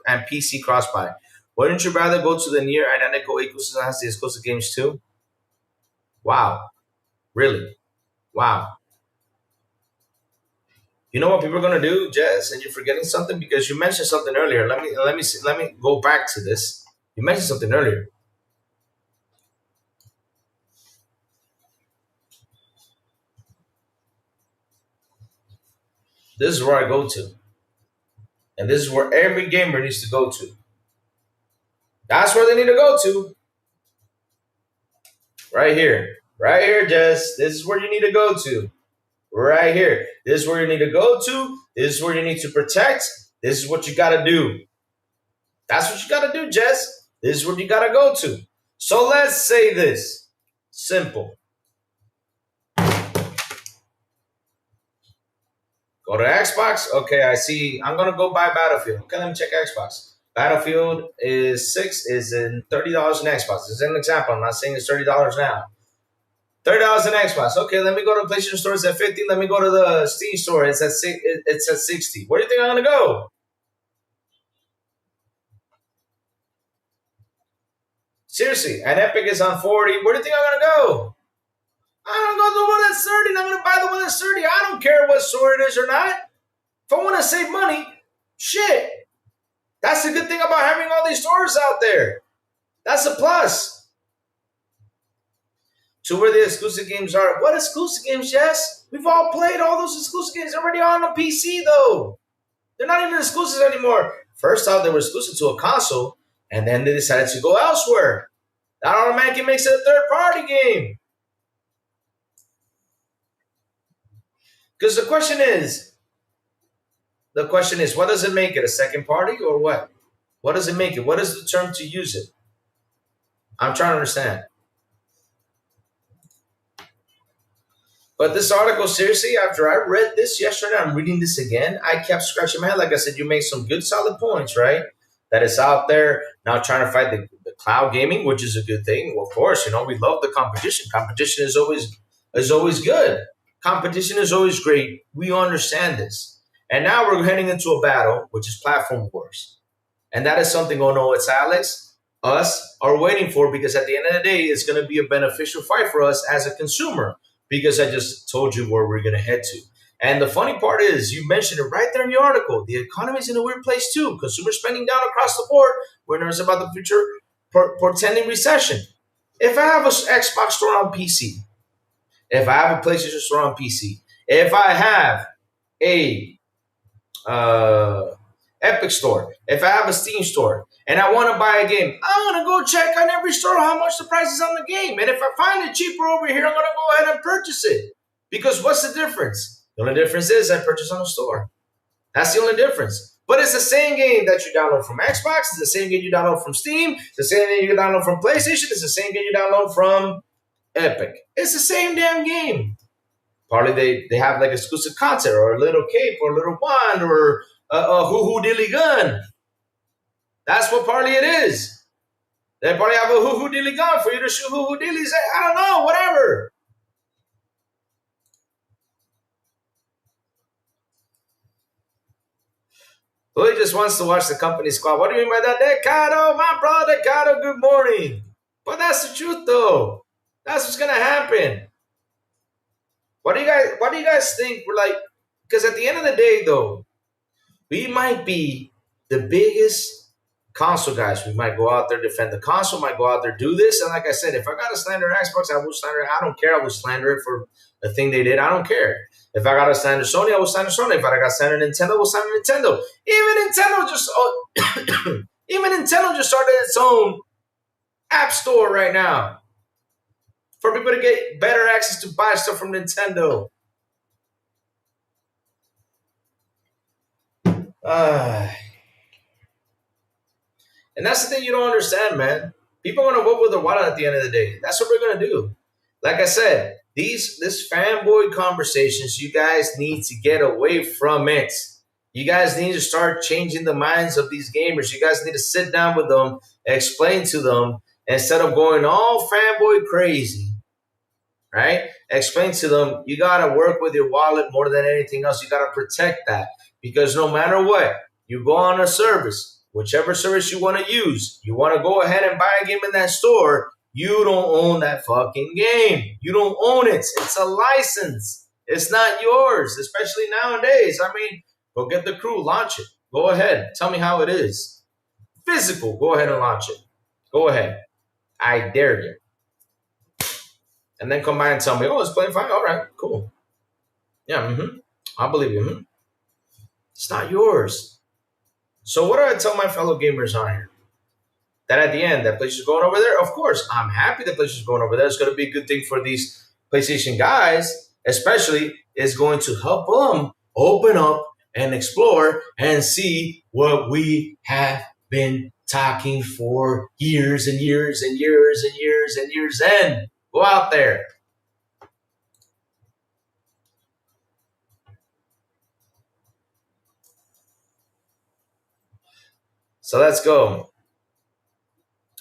and PC crossbuy, wouldn't you rather go to the near identical ecosystem that has the exclusive games too? Wow. Really? Wow. You know what people are gonna do, Jess? And you're forgetting something because you mentioned something earlier. Let me go back to this. You mentioned something earlier. This is where I go to. And this is where every gamer needs to go to. That's where they need to go to. Right here. Right here, Jess. This is where you need to go to. right here. This is where you need to go to. This is where you need to protect. This is what you got to do. That's what you got to do, Jess. This is where you got to go to. So let's say this. Simple. Go to Xbox. Okay, I see. I'm going to go buy Battlefield. Okay, let me check Xbox. Battlefield is $30 in Xbox. This is an example. I'm not saying it's $30 now. $30 in Xbox. Okay, let me go to the PlayStation Store. It's at 50. Let me go to the Steam Store. It's at 60. Where do you think I'm gonna go? Seriously, and Epic is on 40. Where do you think I'm gonna go? I'm gonna go to the one that's 30, and I'm gonna buy the one that's 30. I don't care what store it is or not. If I want to save money, shit. That's the good thing about having all these stores out there. That's a plus. To where the exclusive games are. What exclusive games, Jess? We've all played all those exclusive games already on the PC, though. They're not even exclusive anymore. First off, they were exclusive to a console, and then they decided to go elsewhere. That automatically makes it a third-party game. Because the question is, what does it make it? A second party or what? What does it make it? What is the term to use it? I'm trying to understand. But this article, seriously, after I read this yesterday, I'm reading this again. I kept scratching my head. Like I said, you made some good, solid points, right? That is out there now trying to fight the cloud gaming, which is a good thing. Well, of course, we love the competition. Competition is always good. Competition is always great. We understand this. And now we're heading into a battle, which is platform wars. And that is something, oh no, it's Alex, us are waiting for, because at the end of the day, it's going to be a beneficial fight for us as a consumer, because I just told you where we're going to head to. And the funny part is, you mentioned it right there in the article, the economy is in a weird place too. Consumer spending down across the board. We're nervous about the future portending recession. If I have an Xbox store on PC, if I have a PlayStation store on PC, if I have a Epic store, if I have a Steam store, and I want to buy a game, I'm going to go check on every store how much the price is on the game. And if I find it cheaper over here, I'm going to go ahead and purchase it. Because what's the difference? The only difference is I purchase on the store. That's the only difference. But it's the same game that you download from Xbox. It's the same game you download from Steam. It's the same game you download from PlayStation. It's the same game you download from Epic. It's the same damn game. Partly they have like exclusive content or a little cape or a little wand or a hoo-hoo dilly gun. That's what partly it is. They probably have a hoo-hoo dilly gun for you to shoot hoo-hoo dillies. I don't know, whatever. Who just wants to watch the company squad? What do you mean by that? Decado, my brother, Decado, good morning. But that's the truth, though. That's what's gonna happen. What do you guys think? We're like, because at the end of the day, though, we might be the biggest console guys. We might go out there, defend the console, might go out there, do this. And like I said, if I got to slander Xbox, I will slander it. I don't care. I will slander it for the thing they did. I don't care. If I got to slander Sony, I will slander Sony. If I got to slander Nintendo, I will slander Nintendo. Even Nintendo just started its own app store right now for people to get better access to buy stuff from Nintendo. And that's the thing you don't understand, man. People want to vote with their wallet at the end of the day. That's what we're going to do. Like I said, this fanboy conversations, you guys need to get away from it. You guys need to start changing the minds of these gamers. You guys need to sit down with them, explain to them, instead of going all fanboy crazy, right? Explain to them, you got to work with your wallet more than anything else. You got to protect that, because no matter what, you go on a service, whichever service you want to use, you want to go ahead and buy a game in that store, you don't own that fucking game. You don't own it. It's a license. It's not yours, especially nowadays. I mean, go get the crew, launch it. Go ahead. Tell me how it is. Physical, go ahead and launch it. Go ahead. I dare you. And then come by and tell me, oh, it's playing fine. All right, cool. Yeah, I believe you. It's not yours. So what do I tell my fellow gamers on here? That at the end, that PlayStation's going over there? Of course, I'm happy that PlayStation's going over there. It's going to be a good thing for these PlayStation guys. especially, is going to help them open up and explore and see what we have been talking for years and years and years and years and years. And go out there. So let's go.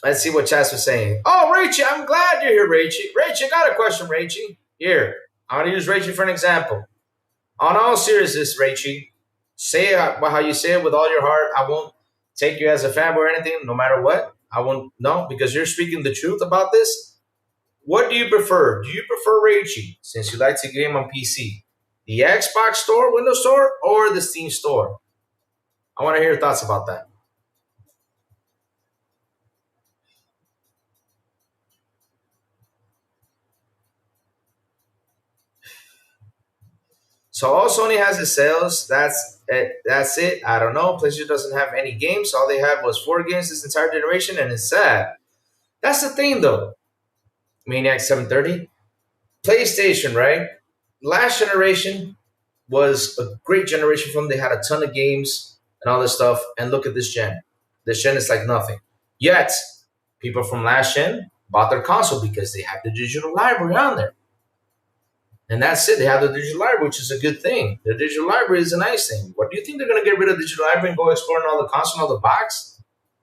Let's see what Chas was saying. Oh, Rachie, I'm glad you're here, Rachie. Rachie, I got a question, Rachie. Here, I'm going to use Rachie for an example. On all seriousness, Rachie, say it how you say it with all your heart. I won't take you as a fanboy or anything, no matter what. I won't, no, because you're speaking the truth about this. What do you prefer? Do you prefer Rachie, since you like to game on PC, the Xbox store, Windows Store, or the Steam store? I want to hear your thoughts about that. So all Sony has is sales. That's it. That's it. I don't know. PlayStation doesn't have any games. All they had was 4 games this entire generation, and it's sad. That's the thing, though. Maniac 730, PlayStation, right? Last generation was a great generation for them. They had a ton of games and all this stuff. And look at this gen. This gen is like nothing. Yet, people from last gen bought their console because they have the digital library on there. And that's it. They have the digital library, which is a good thing. The digital library is a nice thing. What do you think they're going to get rid of the digital library and go exploring all the console and all the box?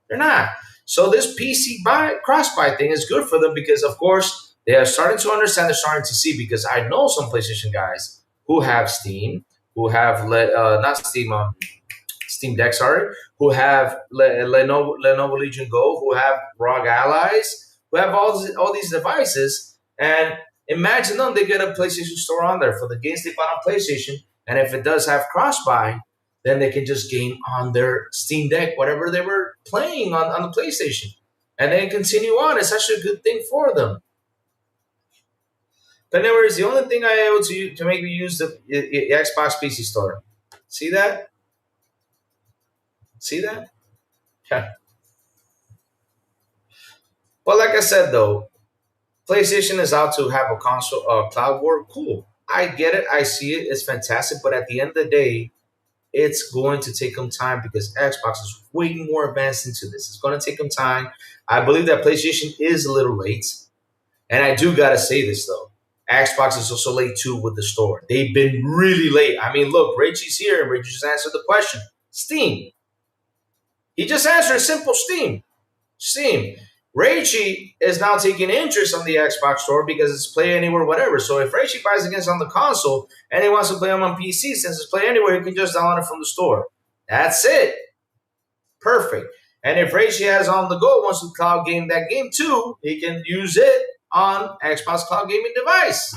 They're not. So this PC cross-buy thing is good for them because, of course, they are starting to understand. They're starting to see because I know some PlayStation guys who have Steam, who have not Steam, Steam Deck, sorry, who have Lenovo Legion Go, who have ROG Allies, who have all these devices, and imagine them, they get a PlayStation store on there for the games they bought on PlayStation, and if it does have cross-buy, then they can just game on their Steam Deck, whatever they were playing on the PlayStation, and then continue on. It's actually a good thing for them. But anyways, the only thing I able to make me use the Xbox PC store. See that? See that? But like I said, though, PlayStation is out to have a console, cloud war. Cool. I get it. I see it. It's fantastic. But at the end of the day, it's going to take them time because Xbox is way more advanced into this. It's going to take them time. I believe that PlayStation is a little late. And I do got to say this, though. Xbox is also late, too, with the store. They've been really late. I mean, look, Richie's here, and Richie just answered the question. Steam. He just answered a simple Steam. Steam. Reichi is now taking interest on the Xbox store because it's Play Anywhere, whatever. So if Reichi buys against on the console and he wants to play them on PC, since it's Play Anywhere, he can just download it from the store. That's it. Perfect. And if Reichi has on the go, wants to cloud game that game too, he can use it on Xbox cloud gaming device,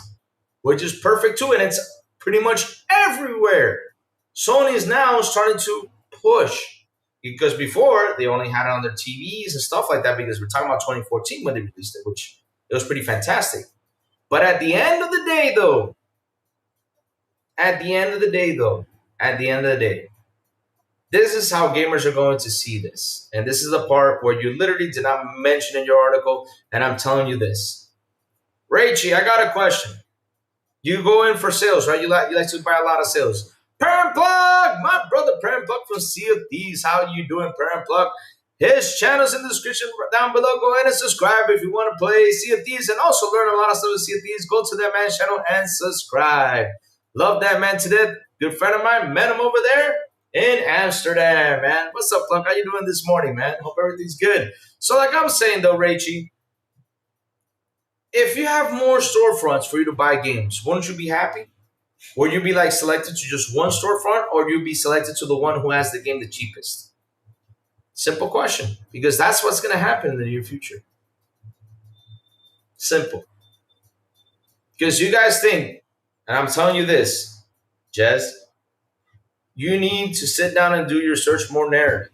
which is perfect too. And it's pretty much everywhere. Sony is now starting to push. Because before, they only had it on their TVs and stuff like that because we're talking about 2014 when they released it, which it was pretty fantastic. But at the end of the day, though, this is how gamers are going to see this. And this is the part where you literally did not mention in your article, and I'm telling you this. Rachie, I got a question. You go in for sales, right? You like to buy a lot of sales. Parent Plug, my brother Parent Plug from Sea of Thieves. How you doing, Parent Plug? His channel's in the description down below. Go ahead and subscribe if you want to play Sea of Thieves and also learn a lot of stuff with Sea of Thieves. Go to that man's channel and subscribe. Love that man to death. Good friend of mine. Met him over there in Amsterdam, man. What's up, Plug? How you doing this morning, man? Hope everything's good. So like I was saying, though, Rachie, if you have more storefronts for you to buy games, wouldn't you be happy? Would you be like selected to just one storefront, or you be selected to the one who has the game the cheapest? Simple question, because that's what's going to happen in the near future. Simple. Because you guys think, and I'm telling you this, Jez, you need to sit down and do your search more narrative.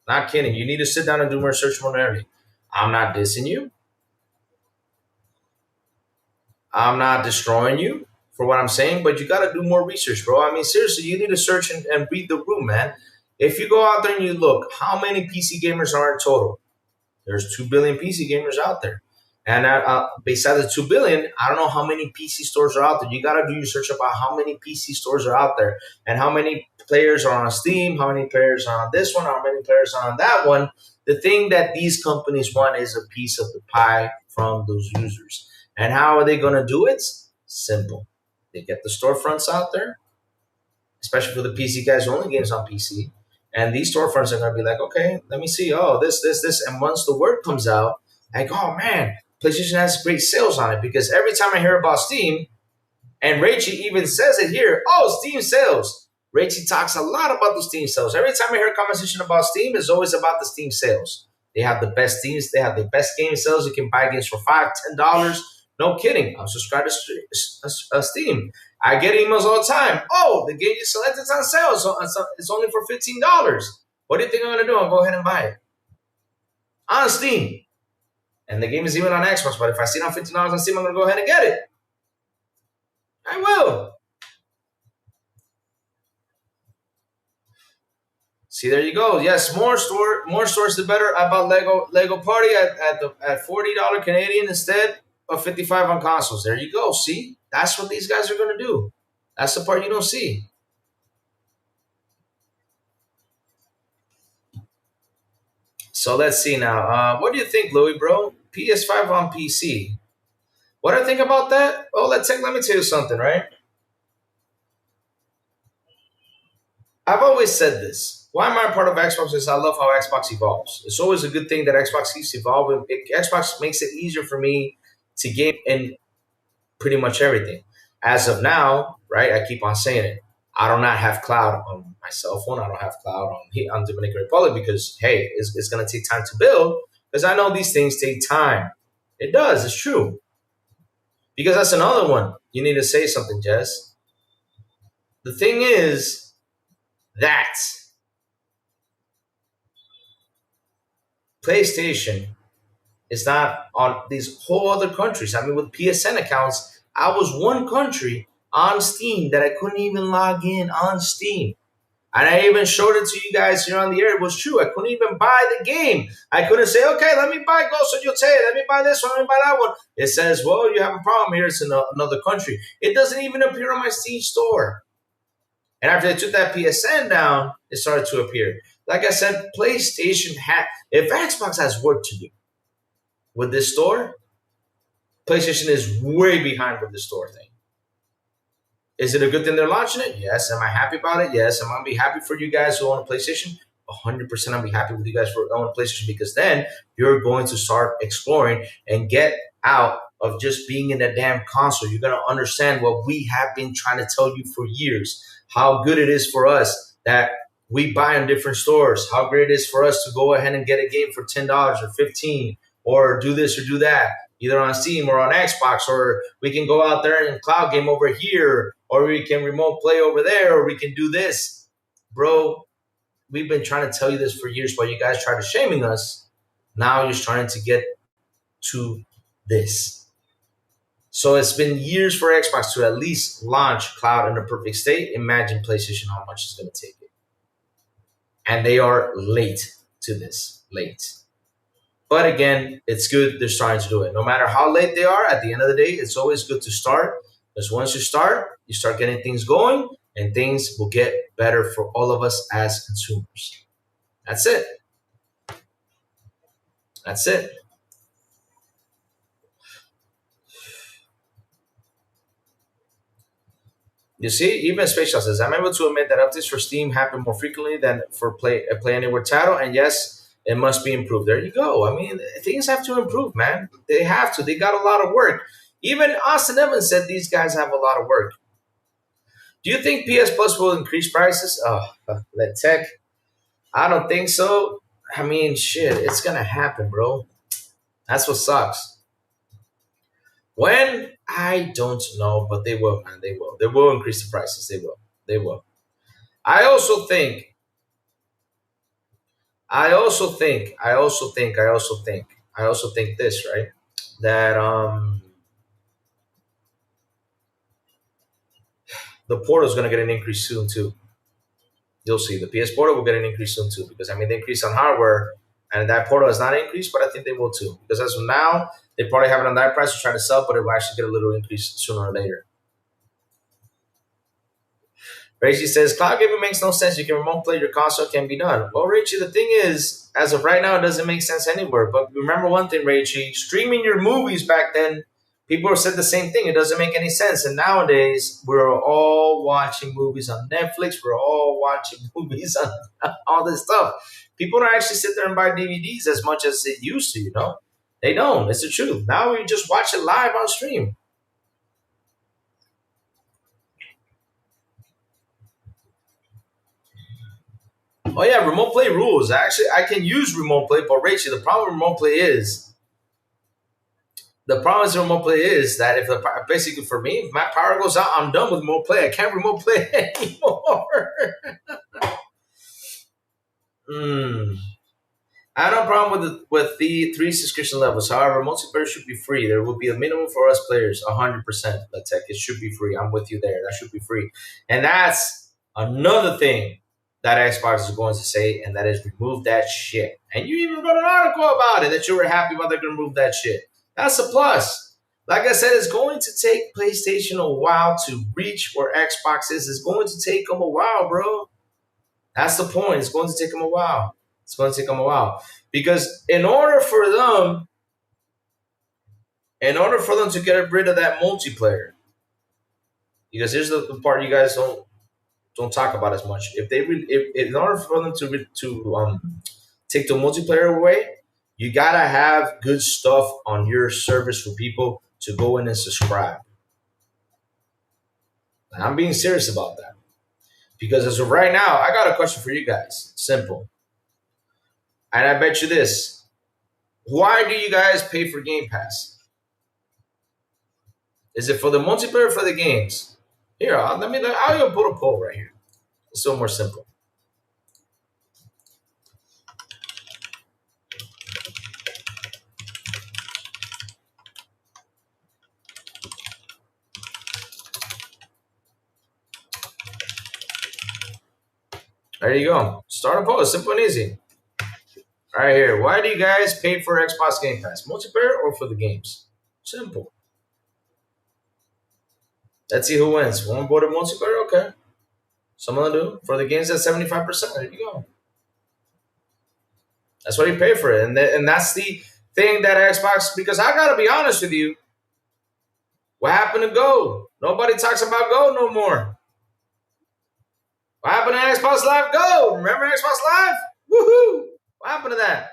Not kidding. You need to sit down and do more search more narrative. I'm not dissing you. I'm not destroying you for what I'm saying, but you got to do more research, bro. I mean, seriously, you need to search and read the room, man. If you go out there and you look, how many PC gamers are in total? There's 2 billion PC gamers out there. And besides the 2 billion, I don't know how many PC stores are out there. You got to do your search about how many PC stores are out there and how many players are on Steam, how many players are on this one, how many players are on that one. The thing that these companies want is a piece of the pie from those users. And how are they going to do it? Simple. They get the storefronts out there, especially for the PC guys who only games on PC. And these storefronts are going to be like, okay, let me see. Oh, this. And once the word comes out, like, oh man, PlayStation has great sales on it. Because every time I hear about Steam, and Raichi even says it here, oh, Steam sales. Raichi talks a lot about the Steam sales. Every time I hear a conversation about Steam, it's always about the Steam sales. They have the best Steams. They have the best game sales. You can buy games for $5, $10. No kidding. I'm subscribed to Steam. I get emails all the time. Oh, the game you selected is on sale. So it's only for $15. What do you think I'm going to do? I'll go ahead and buy it on Steam. And the game is even on Xbox. But if I see it on $15 on Steam, I'm going to go ahead and get it. I will. See, there you go. Yes, more stores the better about Lego Party at $40 Canadian instead of 55 on consoles. There you go. See, that's what these guys are going to do. That's the part you don't see. So let's see now. What do you think, Louis, bro? PS5 on PC. What I think about that? Oh, let me tell you something, right? I've always said this. Why am I a part of Xbox? Is I love how Xbox evolves. It's always a good thing that Xbox keeps evolving. Xbox makes it easier for me to game in pretty much everything. As of now, right? I keep on saying it. I do not have cloud on my cell phone. I don't have cloud on Dominican Republic because hey, it's going to take time to build. Because I know these things take time. It does. It's true. Because that's another one. You need to say something, Jess. The thing is that PlayStation is not on these whole other countries. I mean, with PSN accounts, I was one country on Steam that I couldn't even log in on Steam. And I even showed it to you guys here on the air. It was true. I couldn't even buy the game. I couldn't say, okay, let me buy Ghost of Yotei. Let me buy this one. Let me buy that one. It says, well, you have a problem here. It's in another country. It doesn't even appear on my Steam store. And after they took that PSN down, it started to appear. Like I said, PlayStation if Xbox has work to do with this store, PlayStation is way behind with the store thing. Is it a good thing they're launching it? Yes. Am I happy about it? Yes. Am I going to be happy for you guys who own a PlayStation? 100% I'll be happy with you guys for owning a PlayStation because then you're going to start exploring and get out of just being in that damn console. You're going to understand what we have been trying to tell you for years, how good it is for us that we buy in different stores, how great it is for us to go ahead and get a game for $10 or $15 or do this or do that, either on Steam or on Xbox, or we can go out there and cloud game over here, or we can remote play over there, or we can do this. Bro, we've been trying to tell you this for years, but you guys tried to shaming us. Now you're trying to get to this. So it's been years for Xbox to at least launch cloud in a perfect state. Imagine PlayStation how much it's going to take it. And they are late to this. Late. But again, it's good they're starting to do it. No matter how late they are, at the end of the day, it's always good to start. Because once you start getting things going, and things will get better for all of us as consumers. That's it. That's it. You see, even Space Shot says, I'm able to admit that updates for Steam happen more frequently than for Play Anywhere title, and yes, it must be improved. There you go. I mean, things have to improve, man. They have to. They got a lot of work. Even Austin Evans said these guys have a lot of work. Do you think PS Plus will increase prices? Oh, let tech. I don't think so. I mean, shit, it's gonna happen, bro. That's what sucks. When I don't know, but they will, man. They will. They will increase the prices. They will. They will. I also think. I also think. I also think. I also think. I also think this, right? That the portal is gonna get an increase soon too. You'll see the PS Portal will get an increase soon too because I mean the increase on hardware. and that portal has not increased, but I think they will too. Because as of now, they probably have it on that price to try to sell, but it will actually get a little increase sooner or later. Rachie says, cloud gaming makes no sense. You can remote play your console, can be done. Well, Rachie, the thing is, as of right now, it doesn't make sense anywhere. But remember one thing, Rachie, streaming your movies back then, people said the same thing. It doesn't make any sense. And nowadays, we're all watching movies on Netflix. We're all watching movies on all this stuff. People don't actually sit there and buy DVDs as much as they used to, you know? They don't. It's the truth. Now we just watch it live on stream. Oh yeah, remote play rules. Actually, I can use remote play, but Rachel, the problem with remote play is remote play is that if the basically for me, if my power goes out, I'm done with remote play. I can't remote play anymore. Hmm. I have no problem with the three subscription levels. However, multiplayer should be free. There will be a minimum for us players, 100%. Let's tech. It should be free. I'm with you there. That should be free. And that's another thing that Xbox is going to say, and that is remove that shit. And you even wrote an article about it that you were happy about they're going to remove that shit. That's a plus. Like I said, it's going to take PlayStation a while to reach where Xbox is. It's going to take them a while, bro. That's the point. It's going to take them a while. It's going to take them a while. Because in order for them to get rid of that multiplayer, because here's the part you guys don't talk about as much. If in order for them to take the multiplayer away, you gotta have good stuff on your service for people to go in and subscribe. And I'm being serious about that. Because as of right now, I got a question for you guys. Simple. And I bet you this. Why do you guys pay for Game Pass? Is it for the multiplayer or for the games? Here, I'll even put a poll right here. It's so more simple. There you go. Start a poll. Simple and easy. Right here. Why do you guys pay for Xbox Game Pass? Multiplayer or for the games? Simple. Let's see who wins. One voted multiplayer? Okay. Some of them do. For the games, that's 75%. There you go. That's what you pay for it. And that's the thing that Xbox, because I got to be honest with you. What happened to Go? Nobody talks about Go no more. What happened to Xbox Live Go? Remember Xbox Live? Woohoo! What happened to that?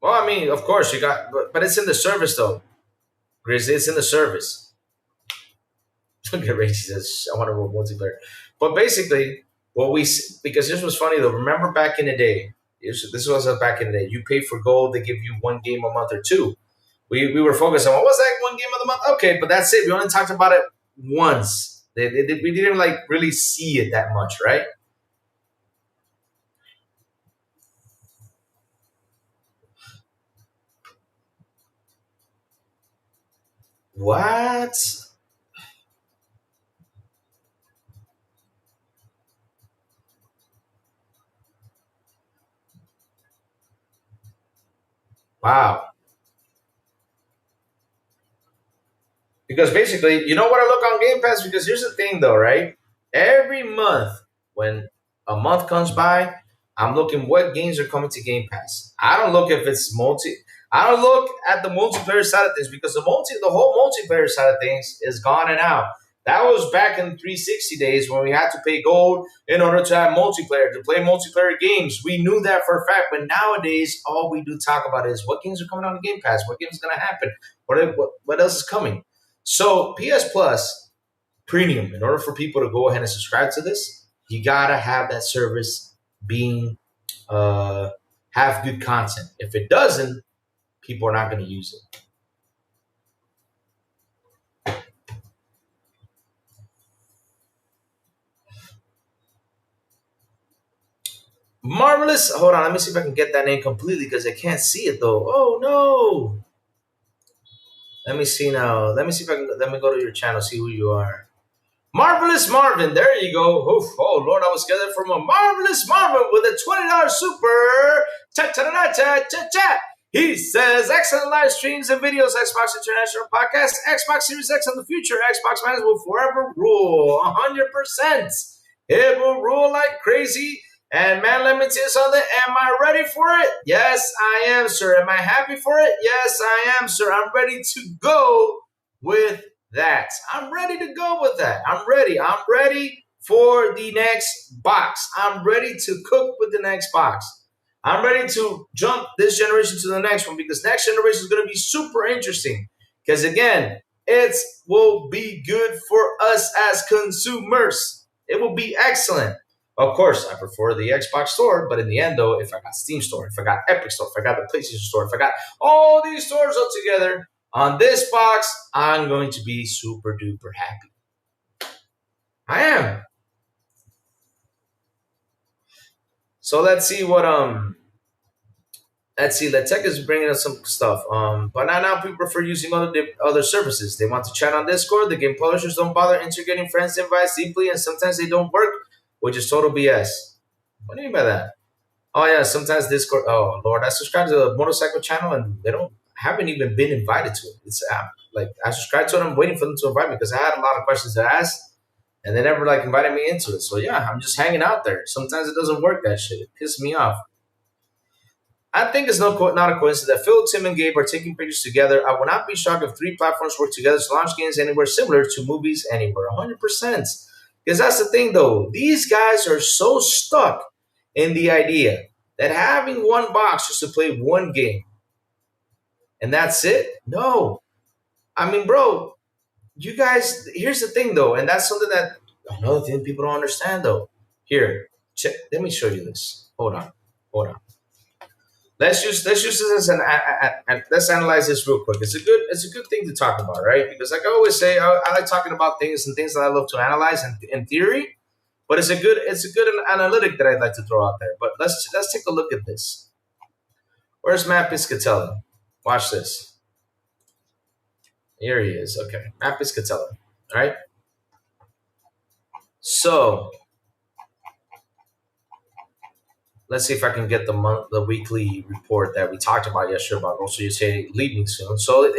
Well, I mean, of course you got, but it's in the service though. Grizzly, it's in the service. Look at Ray. She says, "I want to roll multiplayer." But basically, because this was funny though. Remember back in the day, this was back in the day. You pay for gold, they give you one game a month or two. We were focused on what was that one game of the month? Okay, but that's it. We only talked about it once. We didn't like really see it that much, right? What? Wow. Because basically, you know what I look on Game Pass? Because here's the thing, though, right? Every month, when a month comes by, I'm looking what games are coming to Game Pass. I don't look if it's multi. I don't look at the multiplayer side of things because the whole multiplayer side of things is gone and out. That was back in 360 days when we had to pay gold in order to have multiplayer, to play multiplayer games. We knew that for a fact, but nowadays all we do talk about is what games are coming on the Game Pass, what games is going to happen, what else is coming. So PS Plus Premium, in order for people to go ahead and subscribe to this, you gotta have that service being have good content. If it doesn't, people are not going to use it. Marvelous. Hold on, let me see if I can get that name completely because I can't see it though. Oh no. Let me see now. Let me see if I can. Let me go to your channel. See who you are. Marvelous Marvin. There you go. Oof. Oh Lord, I was scared from a Marvelous Marvin with a $20 super. Chat chat chat chat chat chat. He says, excellent live streams and videos, Xbox International Podcast, Xbox Series X in the future, Xbox fans will forever rule, 100%. It will rule like crazy. And man, let me tell you something. Am I ready for it? Yes, I am, sir. Am I happy for it? Yes, I am, sir. I'm ready to go with that. I'm ready to go with that. I'm ready. I'm ready for the next box. I'm ready to cook with the next box. I'm ready to jump this generation to the next one because next generation is going to be super interesting. Because again, it will be good for us as consumers. It will be excellent. Of course, I prefer the Xbox Store, but in the end, though, if I got Steam Store, if I got Epic Store, if I got the PlayStation Store, if I got all these stores all together on this box, I'm going to be super duper happy. I am. So let's see what let's see. Letech is bringing us some stuff. But now people prefer using other services. They want to chat on Discord. The game publishers don't bother integrating friends invites deeply, and sometimes they don't work, which is total BS. What do you mean by that? Oh yeah, sometimes Discord. Oh Lord, I subscribed to the motorcycle channel, and they don't haven't even been invited to it. It's like I subscribed to it. I'm waiting for them to invite me because I had a lot of questions to ask, and they never like invited me into it. So yeah, I'm just hanging out there. Sometimes it doesn't work. That shit, it pisses me off. I think it's not a coincidence that Phil, Tim, and Gabe are taking pictures together. I would not be shocked if three platforms work together to launch games anywhere similar to movies anywhere. 100%. Because that's the thing, though. These guys are so stuck in the idea that having one box just to play one game and that's it. No. I mean, bro, you guys, here's the thing, though. And that's something that another thing people don't understand, though. Here, check, let me show you this. Hold on. Hold on. Let's use this as let's analyze this real quick. It's a good thing to talk about, right? Because like I always say, I like talking about things and things that I love to analyze in theory. But it's a good analytic that I'd like to throw out there. But let's take a look at this. Where's Matt Piscatella? Watch this. Here he is. Okay, Matt Piscatella. All right. So let's see if I can get the weekly report that we talked about yesterday about also you say leaving soon. So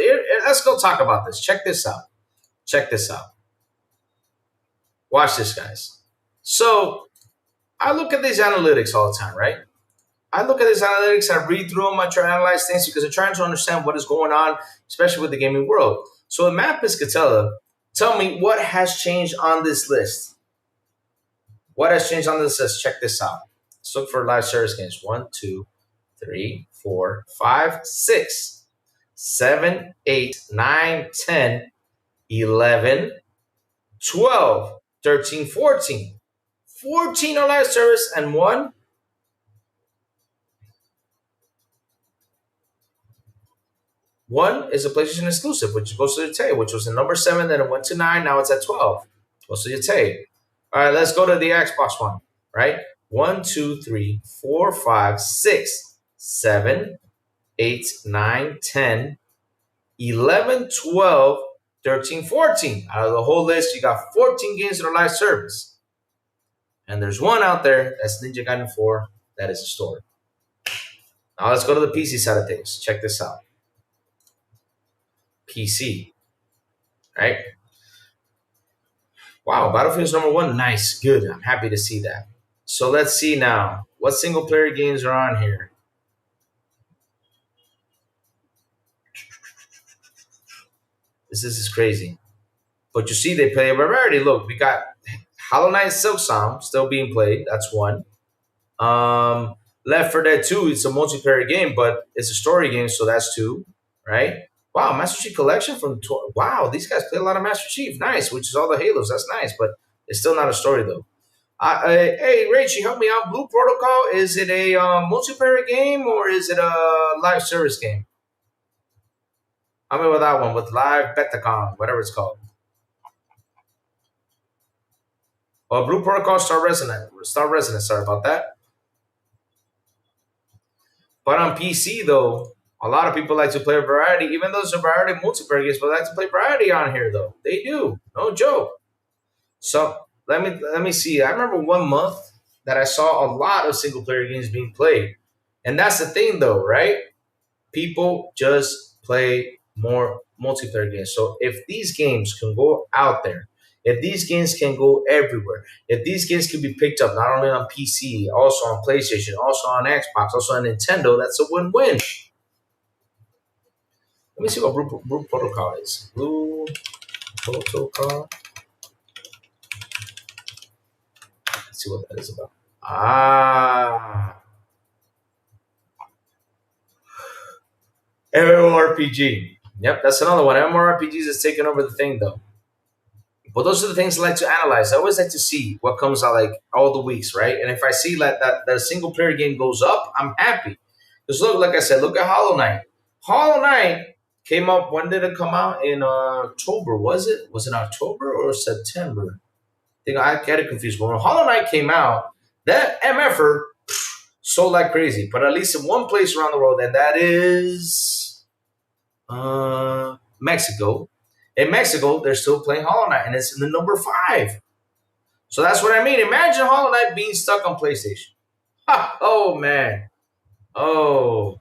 let's go talk about this. Check this out. Check this out. Watch this, guys. So I look at these analytics all the time, right? I look at these analytics, I read through them, I try to analyze things because I'm trying to understand what is going on, especially with the gaming world. So Matt Piscatella, tell me what has changed on this list. What has changed on this list? Check this out. Let's look for live service games. 1, 2, 3, 4, 5, 6, 7, 8, 9, 10, 11, 12, 13, 14. 14 on live service and one is a PlayStation exclusive, which goes to the tail, which was in number 7, then it went to 9, now it's at 12. Goes to the tail. All right, let's go to the Xbox one, right? 1, 2, 3, 4, 5, 6, 7, 8, 9, 10, 11, 12, 13, 14. Out of the whole list, you got 14 games that are live service. And there's one out there, that's Ninja Gaiden 4, that is a story. Now let's go to the PC side of things. Check this out. PC. Right? Wow, Battlefield's number 1. Nice. Good. I'm happy to see that. So let's see now. What single player games are on here? This is crazy. But you see, they play a variety. Look, we got Hollow Knight Silksong still being played. That's one. Left 4 Dead 2, it's a multiplayer game, but it's a story game, so that's 2, right? Wow, Master Chief Collection from... Wow, these guys play a lot of Master Chief. Nice, which is all the Halos. That's nice, but it's still not a story, though. Hey, Rachie, help me out. Blue Protocol, is it a multiplayer game or is it a live service game? I'm in with that one, with Live Betacon, whatever it's called. Oh, Blue Protocol, Star Resonance, sorry about that. But on PC, though, A lot of people like to play variety, even though there's a variety of multiplayer games, but they like to play variety on here though. They do, no joke. So let me see. I remember one month that I saw a lot of single player games being played, and that's the thing though, right? People just play more multiplayer games. So if these games can go out there, if these games can go everywhere, if these games can be picked up not only on PC, also on PlayStation, also on Xbox, also on Nintendo, that's a win-win. Let me see what Blue Protocol is. Blue Protocol. Let's see what that is about. Ah, MMORPG. Yep, that's another one. MMORPGs is taking over the thing though. But those are the things I like to analyze. I always like to see what comes out like all the weeks, right? And if I see that a single player game goes up, I'm happy. Because look, like I said, look at Hollow Knight. Hollow Knight came up. When did it come out? In October, was it? Was it October or September? I think I get it confused. But when Hollow Knight came out, that MFer sold like crazy. But at least in one place around the world, and that is Mexico. In Mexico, they're still playing Hollow Knight, and it's in the number 5. So that's what I mean. Imagine Hollow Knight being stuck on PlayStation. Ha! Oh man. Oh.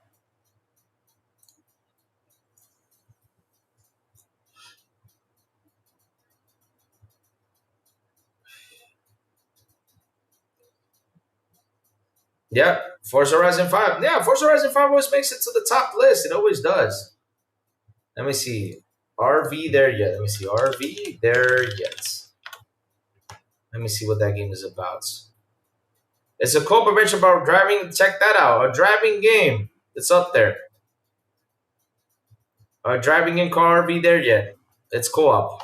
Yeah. Forza Horizon 5. Yeah, Forza Horizon 5 always makes it to the top list. It always does. Let me see. RV there yet. Let me see. RV there yet. Let me see what that game is about. It's a co-op adventure about driving. Check that out. A driving game. It's up there. Driving in car. RV there yet. It's co-op.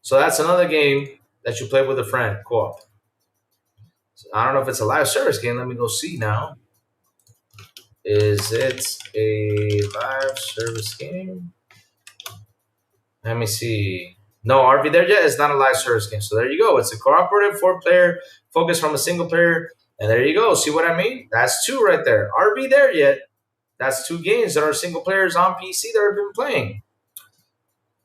So that's another game that you play with a friend. Co-op. So I don't know if it's a live service game. Let me go see now. Is it a live service game? Let me see. No, RV There Yet is not a live service game. So there you go. It's a cooperative 4-player focus from a single player. And there you go. See what I mean? That's 2 right there. RV There Yet. That's 2 games that are single players on PC that have been playing.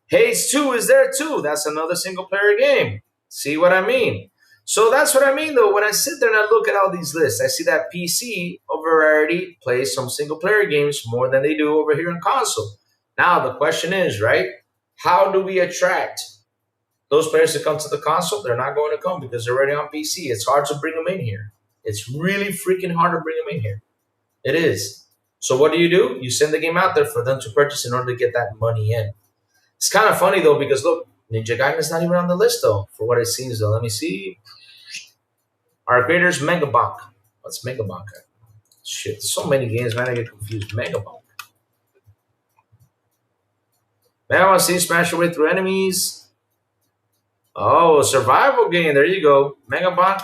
Haze 2 is there too. That's another single player game. See what I mean? So that's what I mean though. When I sit there and I look at all these lists, I see that PC over variety plays some single player games more than they do over here on console. Now the question is, right? How do we attract those players to come to the console? They're not going to come because they're already on PC. It's hard to bring them in here. It's really freaking hard to bring them in here. It is. So what do? You send the game out there for them to purchase in order to get that money in. It's kind of funny though because look, Ninja Gaiden is not even on the list though, for what it seems though. Let me see. Our creators Megabank. What's Megabank? Shit, so many games, man. I get confused. Megabank. Megabank seems smash your way through enemies. Oh, a survival game. There you go. Megabank,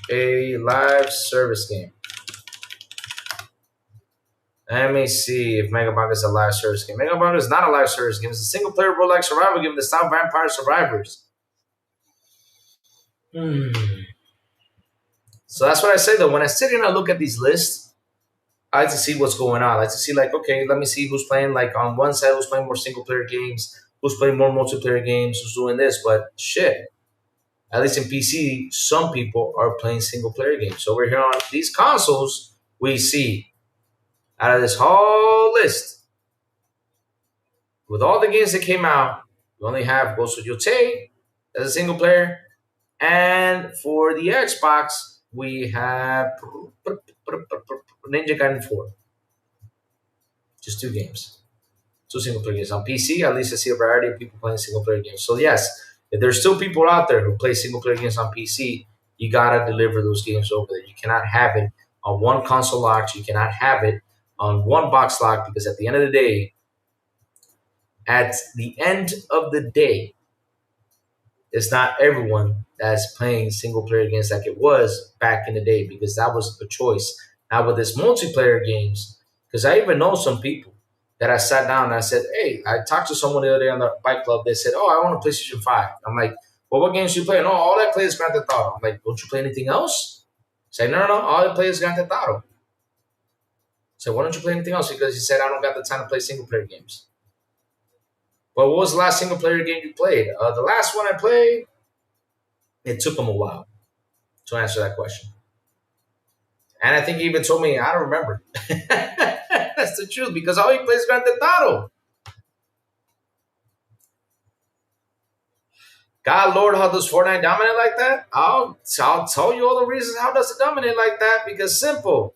a live service game. Let me see if Megabank is a live service game. Megabank is not a live service game. It's a single player roguelike survival game that style Vampire Survivors. So that's what I say though. When I sit here and I look at these lists, I like to see what's going on. I like to see like, okay, let me see who's playing like on one side, who's playing more single player games, who's playing more multiplayer games, who's doing this. But shit, at least in PC, some people are playing single player games. So we're here on these consoles, we see out of this whole list, with all the games that came out, we only have Ghost of Yotei as a single player. And for the Xbox, we have Ninja Gaiden 4. Just 2 games. 2 single player games. On PC, at least I see a variety of people playing single player games. So yes, if there's still people out there who play single player games on PC, you gotta deliver those games over there. You cannot have it on one console lock. You cannot have it on one box lock because at the end of the day, it's not everyone that's playing single player games like it was back in the day because that was a choice. Now with this multiplayer games, because I even know some people that I sat down and I said, hey, I talked to someone the other day on the bike club. They said, oh, I want a PlayStation 5. I'm like, well, what games do you play? No, all I play is Grand Theft Auto. I'm like, don't you play anything else? Say, no, all I play is Grand Theft Auto. So why don't you play anything else? Because he said I don't got the time to play single player games. But what was the last single player game you played? The last one I played, it took him a while to answer that question. And I think he even told me, I don't remember. That's the truth, because all he plays is Grand Theft Auto. God Lord, how does Fortnite dominate like that? I'll tell you all the reasons how does it dominate like that, because simple.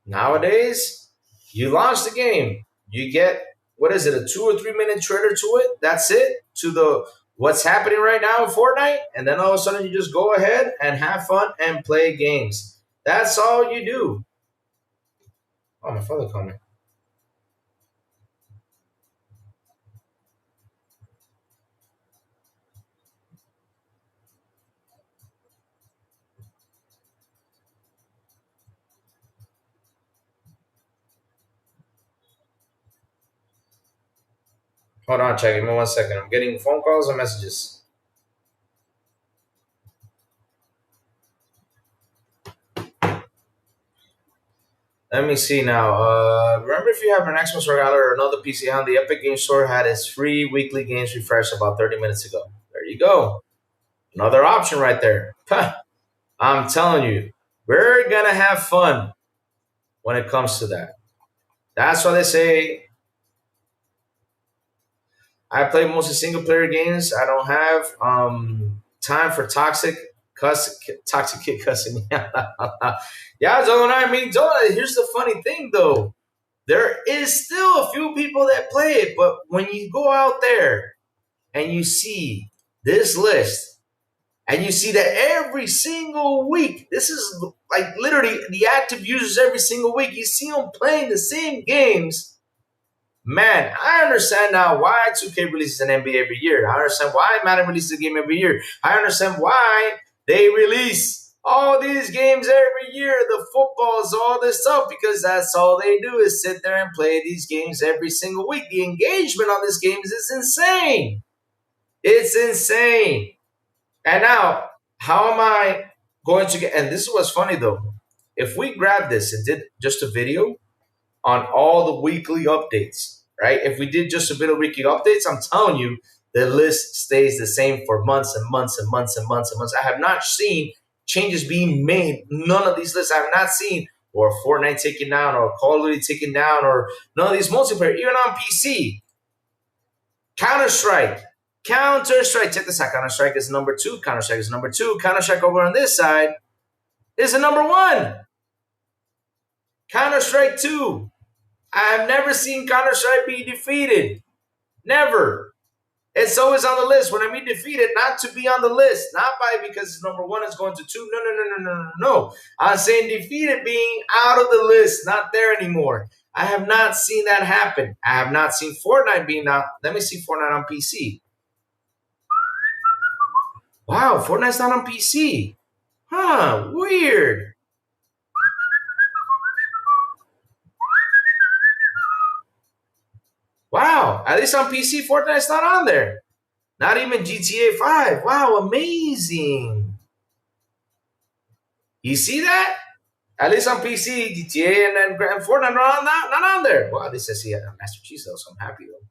Nowadays, you launch the game, you get, what is it, a 2 or 3 minute trailer to it? That's it, to the what's happening right now in Fortnite, and then all of a sudden you just go ahead and have fun and play games. That's all you do. Oh, my father called me. Hold on, check. Give me 1 second. I'm getting phone calls and messages. Let me see now. Remember, if you have an Xbox or another PC on, the Epic Game Store had its free weekly games refresh about 30 minutes ago. There you go. Another option right there. I'm telling you, we're going to have fun when it comes to that. That's why they say I play mostly single player games. I don't have time for toxic kid cussing. Yeah, Zolan. I mean, Zolan, here's the funny thing, though. There is still a few people that play it, but when you go out there and you see this list, and you see that every single week, this is like literally the active users every single week, you see them playing the same games. Man, I understand now why 2K releases an NBA every year. I understand why Madden releases a game every year. I understand why they release all these games every year, the footballs, all this stuff, because that's all they do is sit there and play these games every single week. The engagement on these games is insane. It's insane. And now, how am I going to get, and this is what's funny though, if we grab this and did just a video on all the weekly updates, right? If we did just a bit of weekly updates, I'm telling you, the list stays the same for months and months and months and months and months. I have not seen changes being made. None of these lists I have not seen, or Fortnite taken down, or Call of Duty taken down, or none of these multiplayer, even on PC. Counter-Strike. Check this out. Counter-Strike is number 2. Counter-Strike is number 2. Counter-Strike over on this side is the number 1. Counter-Strike 2. I have never seen Counter-Strike be defeated. Never. It's always on the list. When I mean defeated, not to be on the list. Not by because number 1 is going to 2. No. I'm saying defeated being out of the list. Not there anymore. I have not seen that happen. I have not seen Fortnite being out. Let me see Fortnite on PC. Wow, Fortnite's not on PC. Huh, weird. Wow, at least on PC, Fortnite's not on there. Not even GTA 5. Wow, amazing. You see that? At least on PC, GTA and Fortnite are not on there. Well, at least I see Master Chief though, so I'm happy though.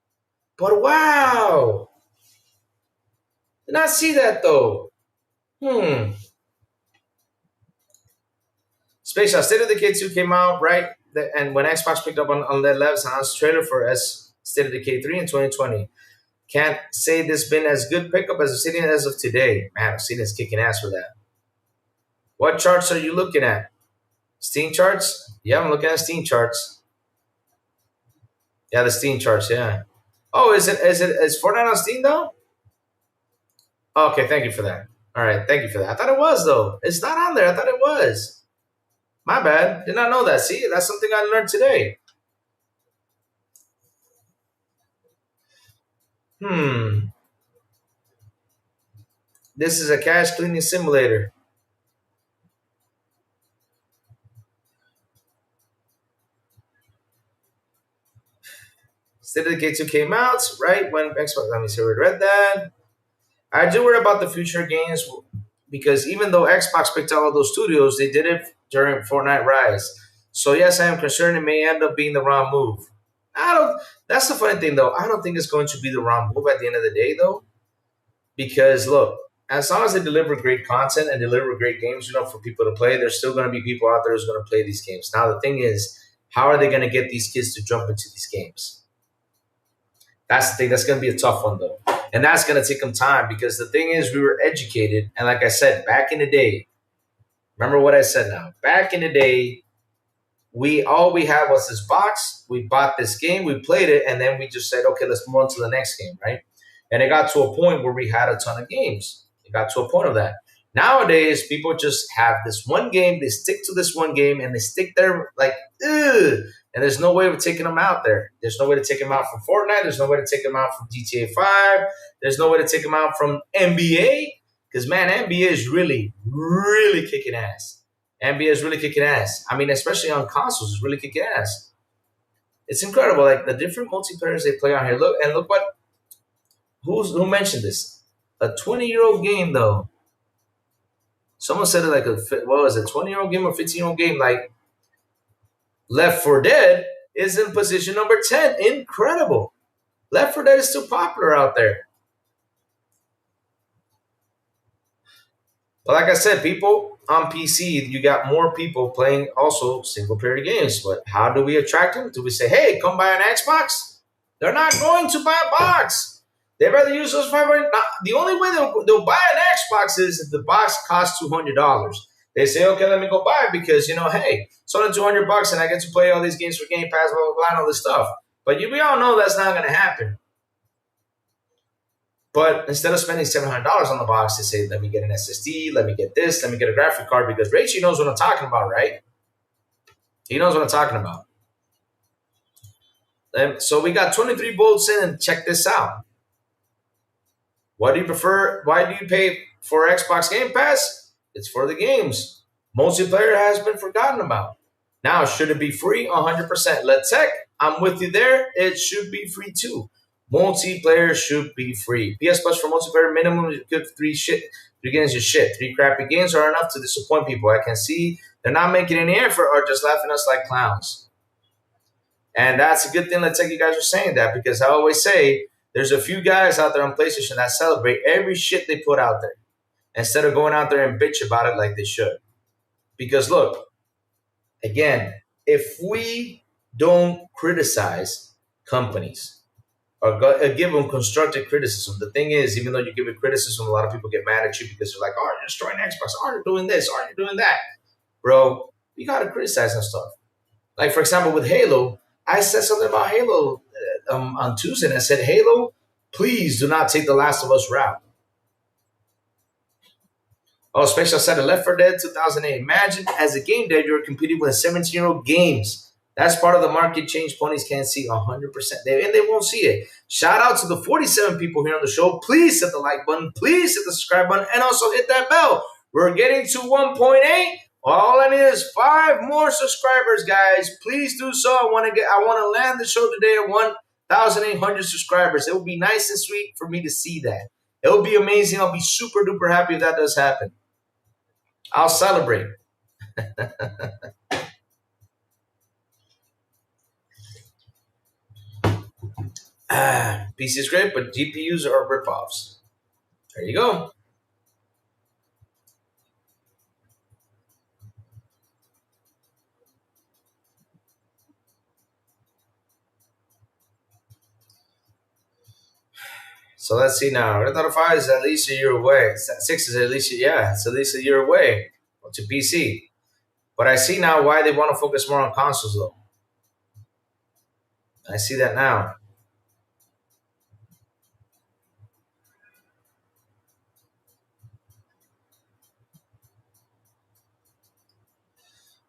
But wow. Did not see that though. Space Shot State of Decay 2 came out, right? And when Xbox picked up on that Labs announced trailer for State of Decay 3 in 2020. Can't say this been as good pickup as Obsidian as of today. Man, Obsidian's kicking ass for that. What charts are you looking at? Steam charts? Yeah, I'm looking at Steam charts. Yeah, the Steam charts, yeah. Oh, is Fortnite on Steam though? Okay, thank you for that. All right, thank you for that. I thought it was though. It's not on there. I thought it was. My bad. Did not know that. See, that's something I learned today. This is a cache cleaning simulator. State of Decay 2 came out, right? When Xbox, let me see where I read that. I do worry about the future games because even though Xbox picked out all those studios, they did it during Fortnite Rise. So yes, I am concerned it may end up being the wrong move. I don't. That's the funny thing, though. I don't think it's going to be the wrong move at the end of the day, though, because look, as long as they deliver great content and deliver great games, for people to play, there's still going to be people out there who's going to play these games. Now, the thing is, how are they going to get these kids to jump into these games? That's the thing. That's going to be a tough one, though, and that's going to take them time because the thing is, we were educated, and like I said, back in the day, remember what I said now. Back in the day, we had was this box. We bought this game, we played it, and then we just said, okay, let's move on to the next game, right? And it got to a point where we had a ton of games. It got to a point of that. Nowadays, people just have this one game. They stick to this one game, and they stick there like, ugh. And there's no way of taking them out there. There's no way to take them out from Fortnite. There's no way to take them out from GTA 5. There's no way to take them out from NBA. Because, man, NBA is really, really kicking ass. NBA is really kicking ass. I mean, especially on consoles, it's really kicking ass. It's incredible, like the different multiplayers they play on here. Look what who mentioned this? A 20-year-old game, though. Someone said it like what was it, 20-year-old game or 15-year-old game? Like Left 4 Dead is in position number 10. Incredible. Left 4 Dead is still popular out there. But like I said, people on PC, you got more people playing also single player games. But how do we attract them? Do we say, hey, come buy an Xbox? They're not going to buy a box. They'd rather use those $500. The only way they'll buy an Xbox is if the box costs $200. They say, okay, let me go buy it because, hey, it's only $200 and I get to play all these games for Game Pass, blah, blah, blah, and all this stuff. But we all know that's not going to happen. But instead of spending $700 on the box, they say, let me get an SSD, let me get this, let me get a graphic card, because Rachie knows what I'm talking about, right? He knows what I'm talking about. And so we got 23 volts in, and check this out. What do you prefer? Why do you pay for Xbox Game Pass? It's for the games. Multiplayer has been forgotten about. Now, should it be free? 100%. Let's check. I'm with you there. It should be free too. Multiplayer should be free. PS Plus for multiplayer minimum, you get three games of shit. 3 crappy games are enough to disappoint people. I can see they're not making any effort or just laughing at us like clowns. And that's a good thing. Let's take you guys are saying that, because I always say there's a few guys out there on PlayStation that celebrate every shit they put out there instead of going out there and bitch about it like they should. Because look, again, if we don't criticize companies or give them constructive criticism, the thing is, even though you give it criticism, a lot of people get mad at you because they're like, oh, you're destroying Xbox. Oh, you're doing this. Oh, you're doing that. Bro, you got to criticize some stuff. Like, for example, with Halo, I said something about Halo on Tuesday, and I said, Halo, please do not take the Last of Us route. Oh, especially I said Left 4 Dead 2008. Imagine as a game dev, you're competing with 17-year-old games. That's part of the market change ponies can't see 100%. And they won't see it. Shout out to the 47 people here on the show. Please hit the like button. Please hit the subscribe button. And also hit that bell. We're getting to 1.8. All I need is 5 more subscribers, guys. Please do so. I want to land the show today at 1,800 subscribers. It would be nice and sweet for me to see that. It would be amazing. I'll be super duper happy if that does happen. I'll celebrate. PC is great, but GPUs are ripoffs. There you go. So let's see now. Red Dead 5 is at least a year away. 6 is at least, it's at least a year away to PC. But I see now why they want to focus more on consoles, though. I see that now.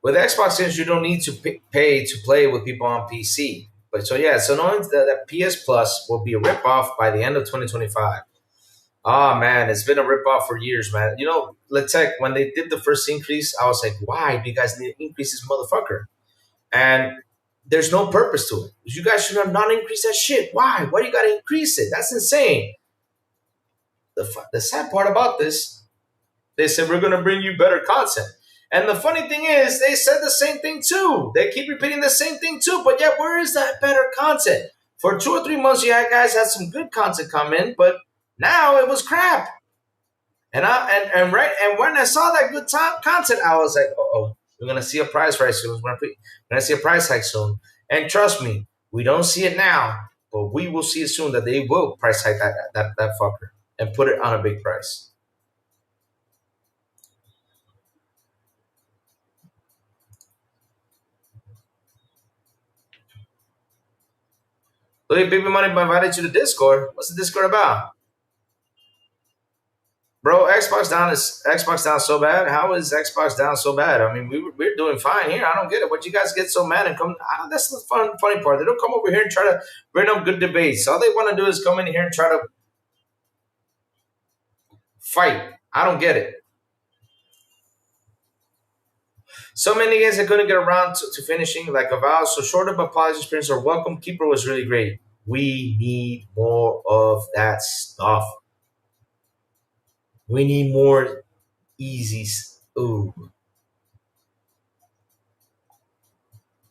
With Xbox games, you don't need to pay to play with people on PC. But so knowing that PS Plus will be a ripoff by the end of 2025. Oh man, it's been a ripoff for years, man. Let's check. When they did the first increase, I was like, why do you guys need to increase this motherfucker? And there's no purpose to it. You guys should have not increased that shit. Why? Why do you gotta increase it? That's insane. The sad part about this, they said we're gonna bring you better content. And the funny thing is, they said the same thing too. They keep repeating the same thing too. But yet, where is that better content? For 2 or 3 months, yeah, guys had some good content come in, but now it was crap. And when I saw that good content, I was like, oh, we're gonna see a price rise soon. We're gonna see a price hike soon. And trust me, we don't see it now, but we will see it soon that they will price hike that fucker and put it on a big price. Look, Baby Money invited you to Discord. What's the Discord about? Bro, Xbox down so bad. How is Xbox down so bad? I mean, we're doing fine here. I don't get it. What you guys get so mad and come? That's the funny part. They don't come over here and try to bring up good debates. All they want to do is come in here and try to fight. I don't get it. So many games I couldn't get around to finishing, like Avowed. So short of apology experience or welcome. Keeper was really great. We need more of that stuff. We need more easy. Ooh.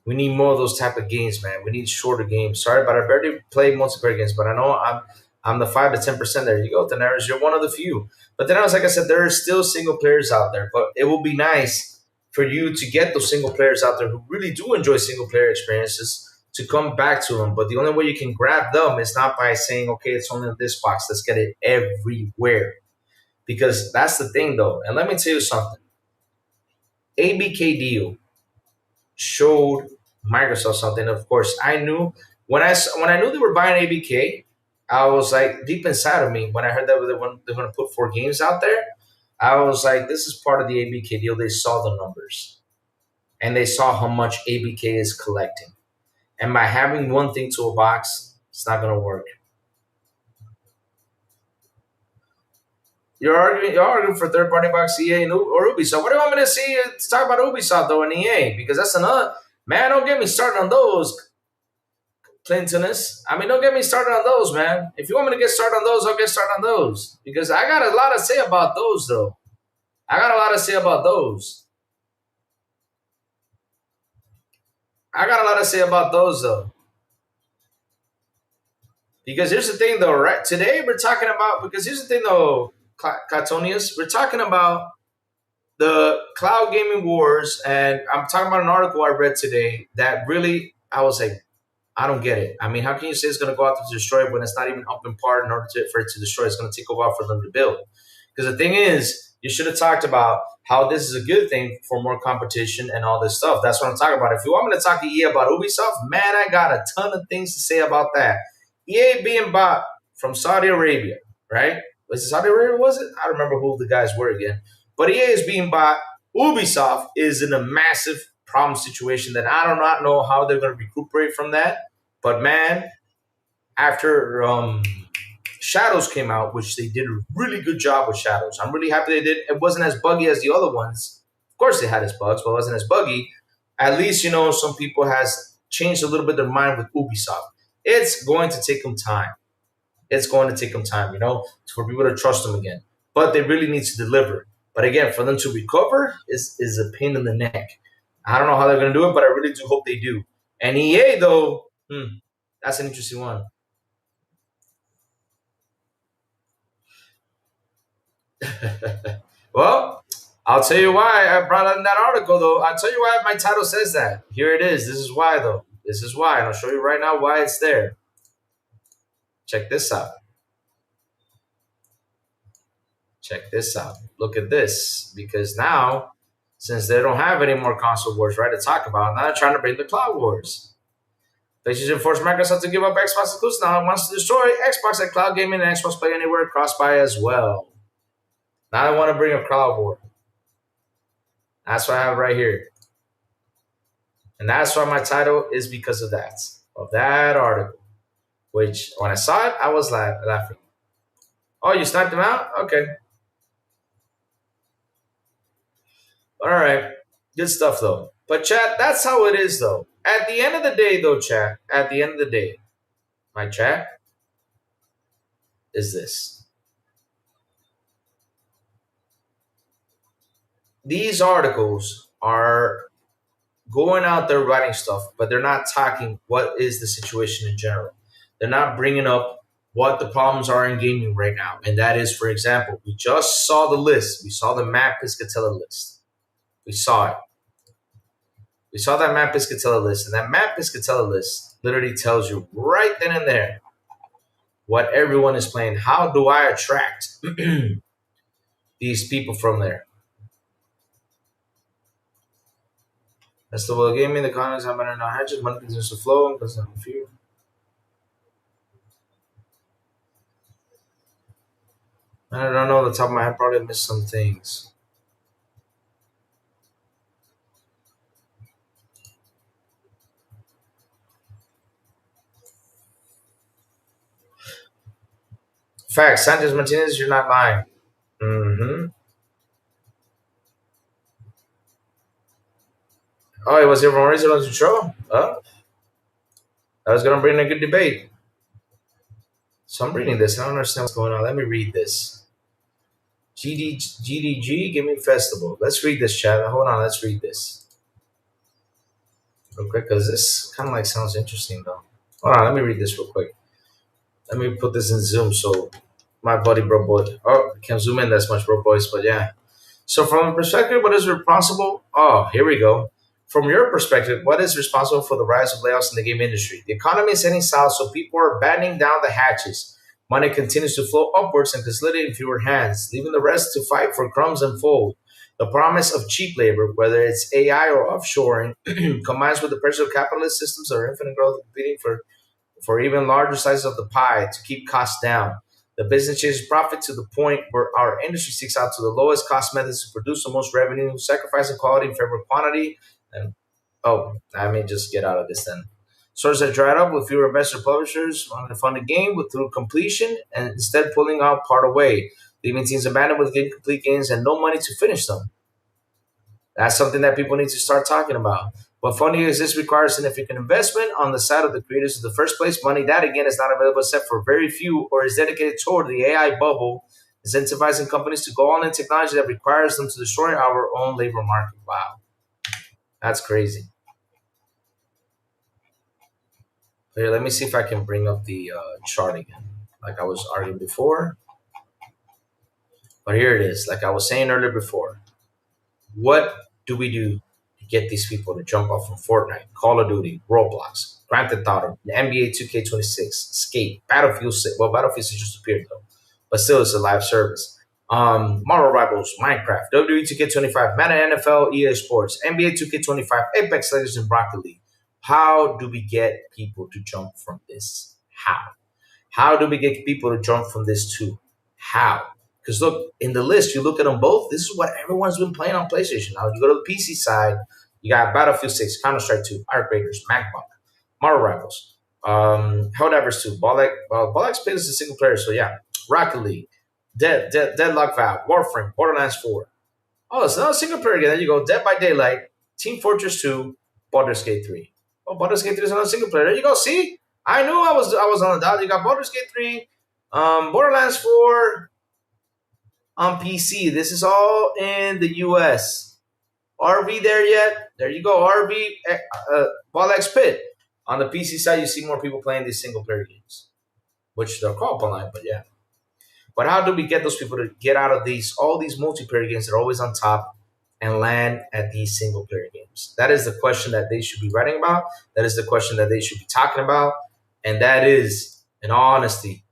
We need more of those type of games, man. We need shorter games. Sorry, but I barely play multiplayer games, but I know I'm the 5 to 10%. There you go, Daenerys. You're one of the few. But then I was like I said, there are still single players out there. But it will be nice for you to get those single players out there who really do enjoy single player experiences to come back to them. But the only way you can grab them is not by saying, okay, it's only in this box. Let's get it everywhere. Because that's the thing, though. And let me tell you something. ABK deal showed Microsoft something. Of course, I knew when I knew they were buying ABK, I was like deep inside of me when I heard that they're going to put 4 games out there. I was like, this is part of the ABK deal. They saw the numbers and they saw how much ABK is collecting. And by having one thing to a box, it's not going to work. You're arguing for third party box EA or Ubisoft. What do you want me to see to talk about Ubisoft though and EA? Because that's another man. Don't get me started on those, Clintonus. I mean, don't get me started on those, man. If you want me to get started on those, I'll get started on those because I got a lot to say about those though. I got a lot to say about those. I got a lot to say about those though. Because here's the thing though, right? Today we're talking about because here's the thing though, Catonius, we're talking about the cloud gaming wars, and I'm talking about an article I read today that really I was like, I don't get it. I mean, how can you say it's going to go out to destroy it when it's not even up in part in order for it to destroy? It's going to take a while for them to build. Because the thing is, you should have talked about how this is a good thing for more competition and all this stuff. That's what I'm talking about. If you want me to talk to EA about Ubisoft, man, I got a ton of things to say about that. EA being bought from Saudi Arabia, right? Was it Saudi Arabia? Was it? I don't remember who the guys were again. But EA is being bought. Ubisoft is in a massive problem situation that I do not know how they're going to recuperate from that. But man, after Shadows came out, which they did a really good job with Shadows. I'm really happy they did. It wasn't as buggy as the other ones. Of course, it had its bugs, but it wasn't as buggy. At least, some people has changed a little bit their mind with Ubisoft. It's going to take them time. It's going to take them time, for people to trust them again. But they really need to deliver. But again, for them to recover is a pain in the neck. I don't know how they're going to do it, but I really do hope they do. And EA, though, that's an interesting one. Well, I'll tell you why I brought up in that article, though. I'll tell you why my title says that. Here it is. This is why, though. This is why. And I'll show you right now why it's there. Check this out. Check this out. Look at this. Because now, since they don't have any more console wars, right, to talk about, now they're trying to bring the cloud wars. PlayStation forced Microsoft to give up Xbox exclusives. Now it wants to destroy Xbox and cloud gaming and Xbox Play Anywhere cross-buy as well. Now I want to bring a cloud war. That's what I have right here. And that's why my title is because of that article. Which, when I saw it, I was laughing. Oh, you sniped them out? Okay. All right. Good stuff, though. But, chat, that's how it is, though. At the end of the day, though, chat, at the end of the day, my chat is this. these articles are going out there writing stuff, but they're not talking what is the situation in general. They're not bringing up what the problems are in gaming right now. And that is, for example, we just saw the list. We saw the Matt Piscatella list. We saw it. We saw that Matt Piscatella list. And that Matt Piscatella list literally tells you right then and there what everyone is playing. How do I attract these people from there? That's the world gaming. The comments I'm better not hatches. Money continues to flow because I'm few. I don't know the top of my head. Probably missed some things. Facts. Sanchez Martinez, you're not lying. Mm-hmm. Oh, it was here from Razor on the show? Oh, I was going to bring a good debate. So I'm reading this. I don't understand what's going on. Let me read this. GDG Gaming Festival. Let's read this, chat. Hold on. Let's read this real quick because this kind of like sounds interesting, though. Hold on. Let me read this real quick. Let me put this in Zoom so my buddy, bro, boy. Oh, I can't zoom in that much, bro, boys, but yeah. So, from a perspective, what is responsible? Oh, here we go. From your perspective, what is responsible for the rise of layoffs in the game industry? The economy is heading south, so people are battening down the hatches. Money continues to flow upwards and consolidate in fewer hands, leaving the rest to fight for crumbs and fold. The promise of cheap labor, whether it's AI or offshoring, combines with the pressure of capitalist systems or infinite growth competing for even larger slices of the pie to keep costs down. The business chases profit to the point where our industry seeks out to the lowest cost methods to produce the most revenue, sacrificing quality in favor of quantity. And oh, I may just get out of this then. Sources are dried up with fewer investor publishers wanting to fund the game with through completion and instead pulling out part away, leaving teams abandoned with incomplete games and no money to finish them. That's something that people need to start talking about. But funding exists requires significant investment on the side of the creators in the first place. Money that again is not available except for very few or is dedicated toward the AI bubble, incentivizing companies to go on in technology that requires them to destroy our own labor market. Wow, that's crazy. Here, let me see if I can bring up the chart again, like I was arguing before. But here it is, like I was saying earlier before. What do we do to get these people to jump off from Fortnite, Call of Duty, Roblox, Grand Theft Auto, the NBA 2K26, Skate, Battlefield 6? Well, Battlefield 6 just appeared though, but still it's a live service. Marvel Rivals, Minecraft, WWE 2K25, Madden NFL, EA Sports, NBA 2K25, Apex Legends, and Rocket League. How do we get people to jump from this? How? How do we get people to jump from this to how? Because look, in the list, you look at them both. This is what everyone's been playing on PlayStation. Now you go to the PC side, you got Battlefield 6, Counter Strike 2, Arc Raiders, MacBook, Marvel Rivals, Helldivers 2, Bollock's plays as a single player, so yeah, Rocket League, Deadlock Valve, Warframe, Borderlands 4. Oh, it's not a single player again. There you go, Dead by Daylight, Team Fortress 2, Baldur's Gate 3. Oh, Baldur's Gate 3 is another single player. There you go. See, I knew I was on the dot. You got Baldur's Gate 3, Borderlands 4 on PC. This is all in the US. RV there yet? There you go. RV, Ball X Pit. On the PC side, you see more people playing these single player games, which they're called online, but yeah. But how do we get those people to get out of these all these multiplayer games that are always on top and land at these single player games? That is the question that they should be writing about. That is the question that they should be talking about. And that is, in all honesty,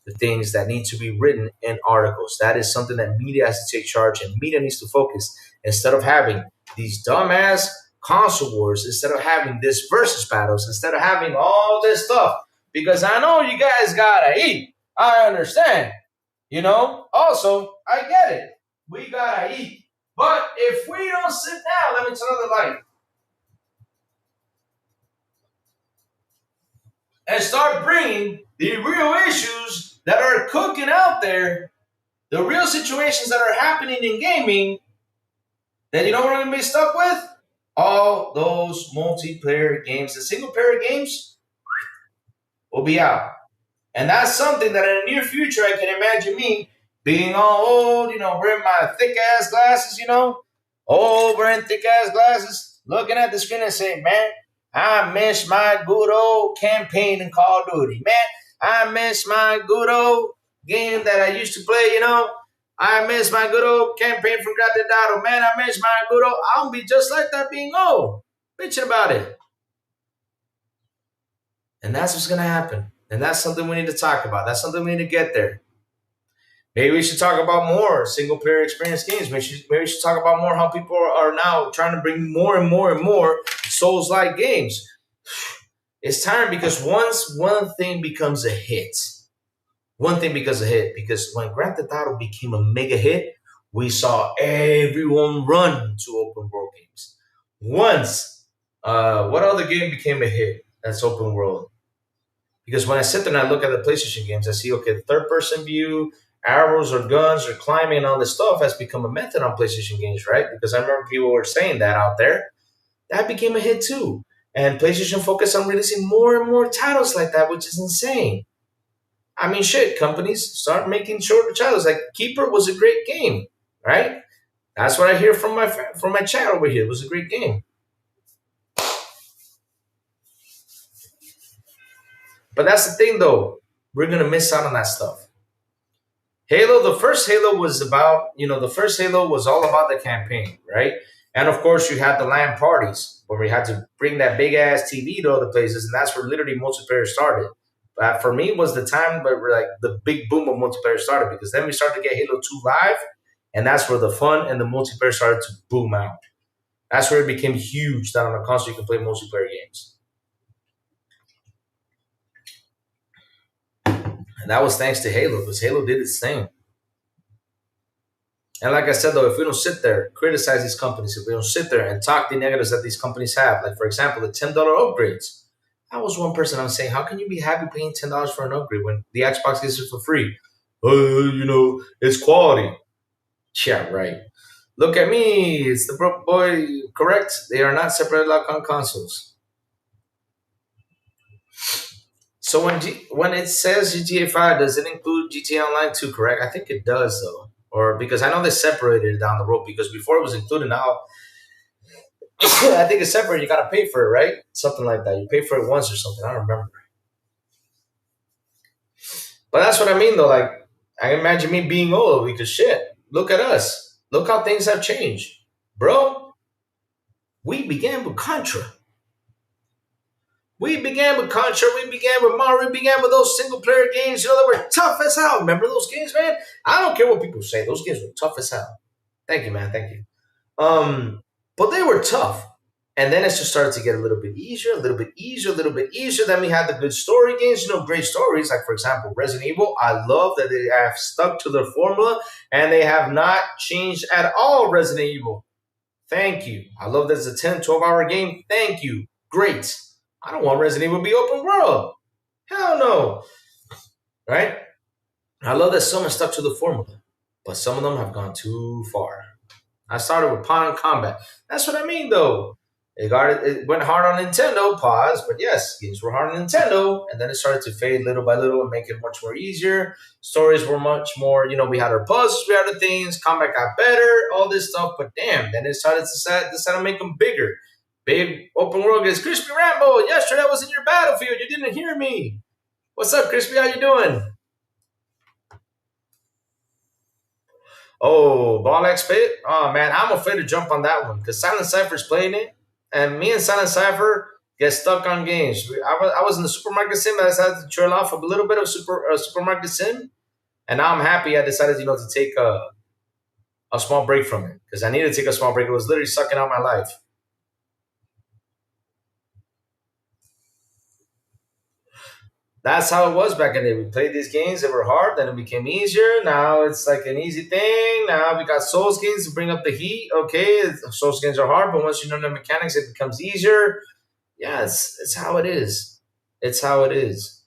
the things that need to be written in articles. That is something that media has to take charge and media needs to focus instead of having these dumbass console wars, instead of having this versus battles, instead of having all this stuff. Because I know you guys gotta eat. I understand. Also, I get it. We gotta eat. But if we don't sit down, let me turn on the light and start bringing the real issues that are cooking out there, the real situations that are happening in gaming, then you know what we're going to be stuck with? All those multiplayer games. The single player games will be out. And that's something that in the near future, I can imagine me being all old, wearing my thick ass glasses, All wearing thick ass glasses, looking at the screen and saying, "Man, I miss my good old campaign in Call of Duty. Man, I miss my good old game that I used to play. I miss my good old campaign from Grand Theft Auto. Man, I miss my good old. I'll be just like that being old, bitching about it." And that's what's gonna happen. And that's something we need to talk about. That's something we need to get there. Maybe we should talk about more single player experience games. Maybe we should talk about more how people are now trying to bring more and more and more Souls like games. It's time because once one thing becomes a hit, one thing becomes a hit, because when Grand Theft Auto became a mega hit, we saw everyone run to open world games. Once, what other game became a hit that's open world? Because when I sit there and I look at the PlayStation games, I see, okay, the third person view, arrows or guns or climbing and all this stuff has become a method on PlayStation games, right? Because I remember people were saying that out there. That became a hit too. And PlayStation focused on releasing more and more titles like that, which is insane. I mean, shit, companies start making shorter titles. Like Keeper was a great game, right? That's what I hear from my chat over here. It was a great game. But that's the thing, though. We're gonna miss out on that stuff. Halo, the first Halo was about, the first Halo was all about the campaign, right? And of course, you had the LAN parties where we had to bring that big ass TV to other places, and that's where literally multiplayer started. But for me, was the time where like the big boom of multiplayer started, because then we started to get Halo 2 live, and that's where the fun and the multiplayer started to boom out. That's where it became huge. That on a console you can play multiplayer games, and that was thanks to Halo, because Halo did its thing. And like I said, though, if we don't sit there, criticize these companies, if we don't sit there and talk the negatives that these companies have, like, for example, the $10 upgrades. I was one person, I'm saying, how can you be happy paying $10 for an upgrade when the Xbox gives it for free? It's quality. Yeah, right. Look at me. It's the broke boy. Correct. They are not separate lock on consoles. So when it says GTA 5, does it include GTA Online too, correct? I think it does, though. Or because I know they separated it down the road, because before it was included, now I think it's separate. You got to pay for it, right? Something like that. You pay for it once or something. I don't remember. But that's what I mean, though. Like, I imagine me being old because shit, look at us. Look how things have changed. Bro, we began with Contra. We began with Contra. We began with Mario. We began with those single player games, that were tough as hell. Remember those games, man? I don't care what people say. Those games were tough as hell. Thank you, man. Thank you. But they were tough. And then it just started to get a little bit easier, a little bit easier, a little bit easier. Then we had the good story games, great stories. Like, for example, Resident Evil. I love that they have stuck to their formula and they have not changed at all Resident Evil. Thank you. I love that it's a 10, 12-hour game. Thank you. Great. I don't want Resident Evil to be open world. Hell no. Right? I love that some have stuck to the formula, but some of them have gone too far. I started with Pawn Combat. That's what I mean, though. It went hard on Nintendo, pause, but yes, games were hard on Nintendo, and then it started to fade little by little and make it much more easier. Stories were much more, we had our puzzles, we had our things, combat got better, all this stuff, but damn, then it started to make them bigger. Big open world gets Crispy Rambo. Yesterday I was in your battlefield. You didn't hear me. What's up, Crispy? How you doing? Oh, Ball X Pit? Oh, man, I'm afraid to jump on that one because Silent Cypher's playing it, and me and Silent Cypher get stuck on games. I was in the Supermarket Sim. I decided to trail off a little bit of Supermarket Sim, and now I'm happy I decided, to take a small break from it because I needed to take a small break. It was literally sucking out my life. That's how it was back in the day. We played these games that were hard, then it became easier. Now it's like an easy thing. Now we got Souls games to bring up the heat. Okay, Souls games are hard, but once you know the mechanics, it becomes easier. Yeah, it's how it is. It's how it is,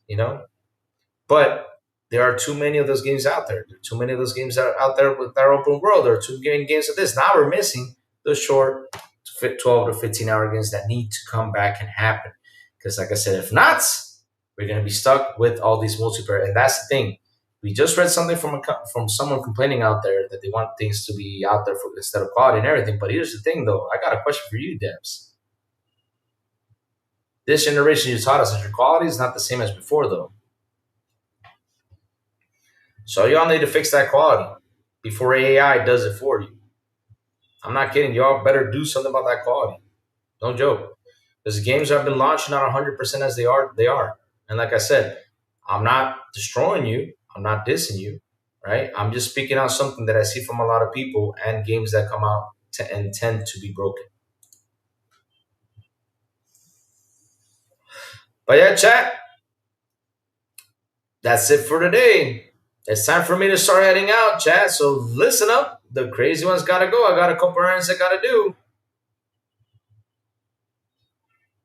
But there are too many of those games out there. There are too many of those games out there with our open world. There are too many games of this. Now we're missing the short 12 to 15-hour games that need to come back and happen. Because like I said, if not, we're going to be stuck with all these multiplayer. And that's the thing. We just read something from someone complaining out there that they want things to be out there for instead of quality and everything. But here's the thing, though. I got a question for you, Debs. This generation you taught us that your quality is not the same as before, though. So y'all need to fix that quality before AI does it for you. I'm not kidding. Y'all better do something about that quality. Don't joke. Because the games have been launching not 100% as they are. They are. And like I said, I'm not destroying you. I'm not dissing you, right? I'm just speaking out something that I see from a lot of people and games that come out and tend to be broken. But yeah, chat, that's it for today. It's time for me to start heading out, chat. So listen up. The crazy ones gotta go. I got a couple errands I gotta do.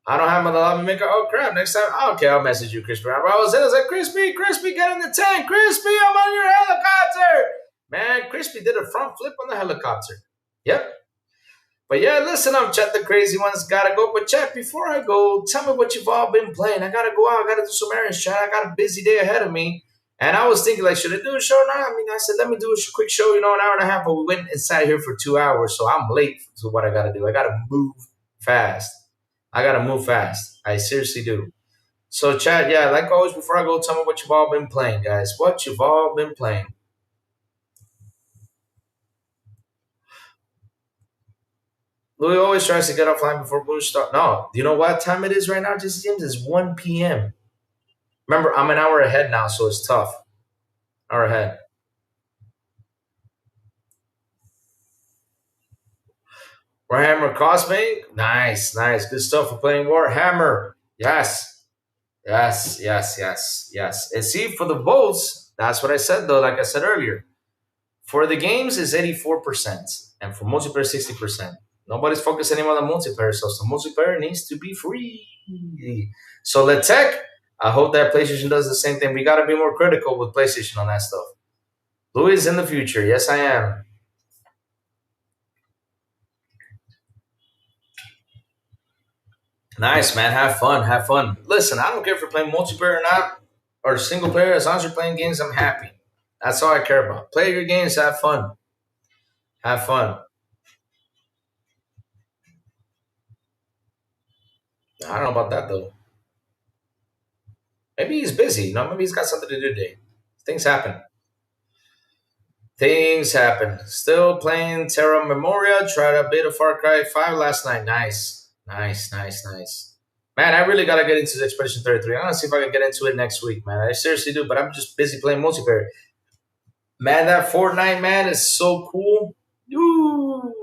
I don't have my lobby maker. Oh crap! Next time, okay, I'll message you, Crispy. I was like, Crispy, get in the tank, Crispy. I'm on your helicopter, man. Crispy did a front flip on the helicopter. Yep. But yeah, listen up, chat. The crazy ones gotta go. But chat, before I go, tell me what you've all been playing. I gotta go out. I gotta do some errands, chat. I got a busy day ahead of me. And I was thinking, like, should I do a show now? I mean, I said, let me do a quick show, an hour and a half. But we went inside here for 2 hours, so I'm late to what I gotta do. I gotta move fast. I gotta move fast. I seriously do. So, chat, yeah, like always, before I go, tell me what you've all been playing, guys. What you've all been playing. Louis always tries to get offline before Blue start. No, you know what time it is right now, Jesse James? It's 1 p.m. Remember, I'm an hour ahead now, so it's tough. Hour ahead. Warhammer Cosmic. Nice, nice. Good stuff for playing Warhammer. Yes. Yes, yes, yes, yes. And see, for the votes, that's what I said, though, like I said earlier. For the games, is 84%, and for multiplayer, 60%. Nobody's focused anymore on the multiplayer, so the multiplayer needs to be free. So let's tech. I hope that PlayStation does the same thing. We got to be more critical with PlayStation on that stuff. Louis is in the future. Yes, I am. Nice, man. Have fun. Have fun. Listen, I don't care if you're playing multiplayer or not, or single player. As long as you're playing games, I'm happy. That's all I care about. Play your games. Have fun. Have fun. I don't know about that, though. Maybe he's busy. Maybe he's got something to do today. Things happen. Things happen. Still playing Terra Memoria. Tried a bit of Far Cry 5 last night. Nice. Nice, nice, nice. Man, I really got to get into the Expedition 33. I'm going to see if I can get into it next week, man. I seriously do, but I'm just busy playing multiplayer. Man, that Fortnite, man, is so cool. Ooh.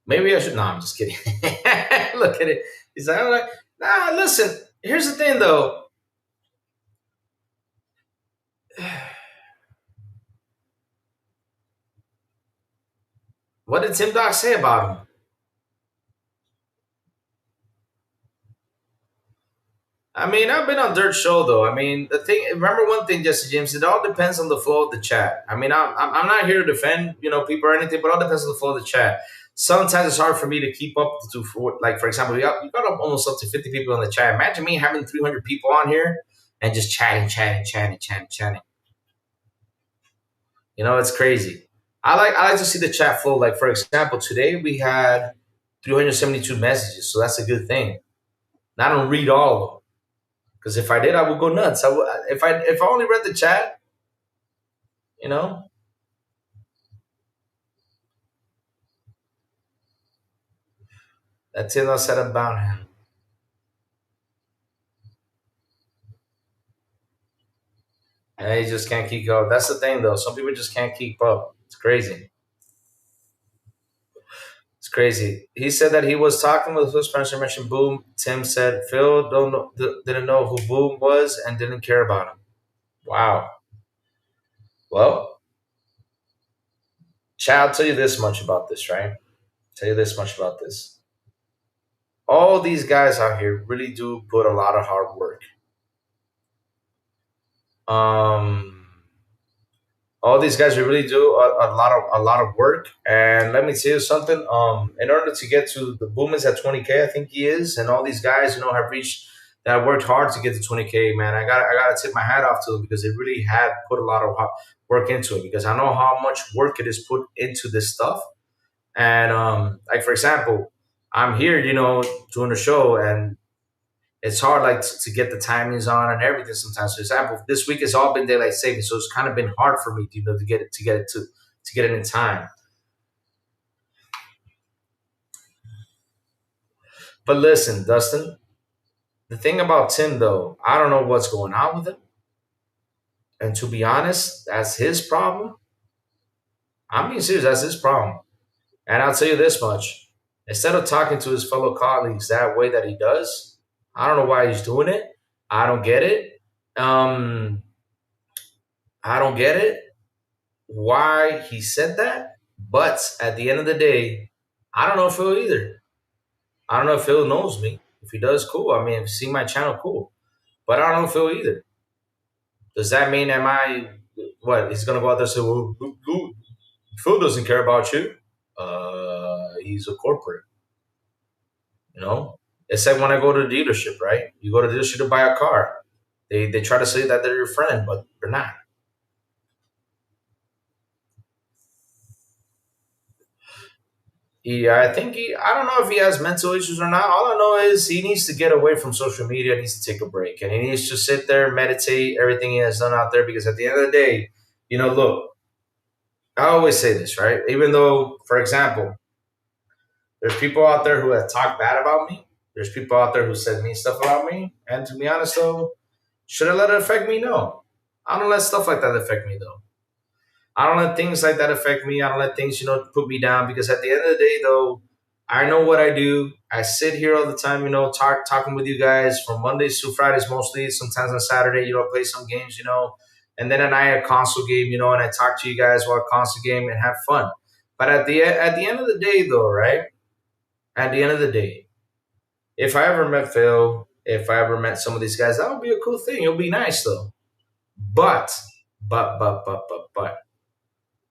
Maybe I should. No, I'm just kidding. Look at it. He's like, nah, listen. Here's the thing, though. What did Tim Doc say about him? I mean, I've been on Dirt Show though. I mean, the thing. Remember one thing, Jesse James. It all depends on the flow of the chat. I mean, I'm not here to defend people or anything, but it all depends on the flow of the chat. Sometimes it's hard for me to keep up like for example, you got almost up to 50 people in the chat. Imagine me having 300 people on here and just chatting, chatting, chatting, chatting, chatting. It's crazy. I like to see the chat flow. Like for example, today we had 372 messages, so that's a good thing. And I don't read all of them. Because if I did, I would go nuts. If I only read the chat, you know, that's it. I said about him. And he just can't keep up. That's the thing, though. Some people just can't keep up. It's crazy. It's crazy. He said that he was talking with Phil Spencer, mentioned Boom. Tim said Phil didn't know who Boom was and didn't care about him. Wow. Well, Chad, I'll tell you this much about this, right? Tell you this much about this. All these guys out here really do put a lot of hard work. All these guys really do a lot of work. And let me tell you something. In order to get to the Boom is at 20K, I think he is, and all these guys, have reached that worked hard to get to 20K, man. I gotta tip my hat off to them because they really had put a lot of work into it. Because I know how much work it is put into this stuff. And like for example, I'm here, doing the show, and it's hard like to get the timings on and everything sometimes. For example, this week has all been daylight savings, so it's kind of been hard for me, to get it in time. But listen, Dustin, the thing about Tim though, I don't know what's going on with him, and to be honest, that's his problem. I'm being serious. That's his problem. And I'll tell you this much: instead of talking to his fellow colleagues that way that he does, I don't know why he's doing it. I don't get it. Um, I don't get it why he said that. But at the end of the day, I don't know if Phil either. I don't know if Phil knows me. If he does, cool. I mean, if you see my channel, cool. But I don't know Phil either. Does that mean am I what? He's gonna go out there and say, "Well, Phil doesn't care about you." He's a corporate. You know, it's like when I go to the dealership, right? You go to the dealership to buy a car. They try to say that they're your friend, but they're not. Yeah, I think I don't know if he has mental issues or not. All I know is he needs to get away from social media, needs to take a break, and he needs to sit there, meditate everything he has done out there. Because at the end of the day, look, I always say this, right? Even though, for example, there's people out there who have talked bad about me. There's people out there who said mean stuff about me. And to be honest, though, should I let it affect me? No. I don't let stuff like that affect me, though. I don't let things like that affect me. I don't let things, put me down because at the end of the day, though, I know what I do. I sit here all the time, talking with you guys from Mondays to Fridays mostly. Sometimes on Saturday, play some games, and then at night a console game, and I talk to you guys while console game and have fun. But at the end of the day, though, right? At the end of the day, if I ever met Phil, if I ever met some of these guys, that would be a cool thing. It would be nice, though. But, but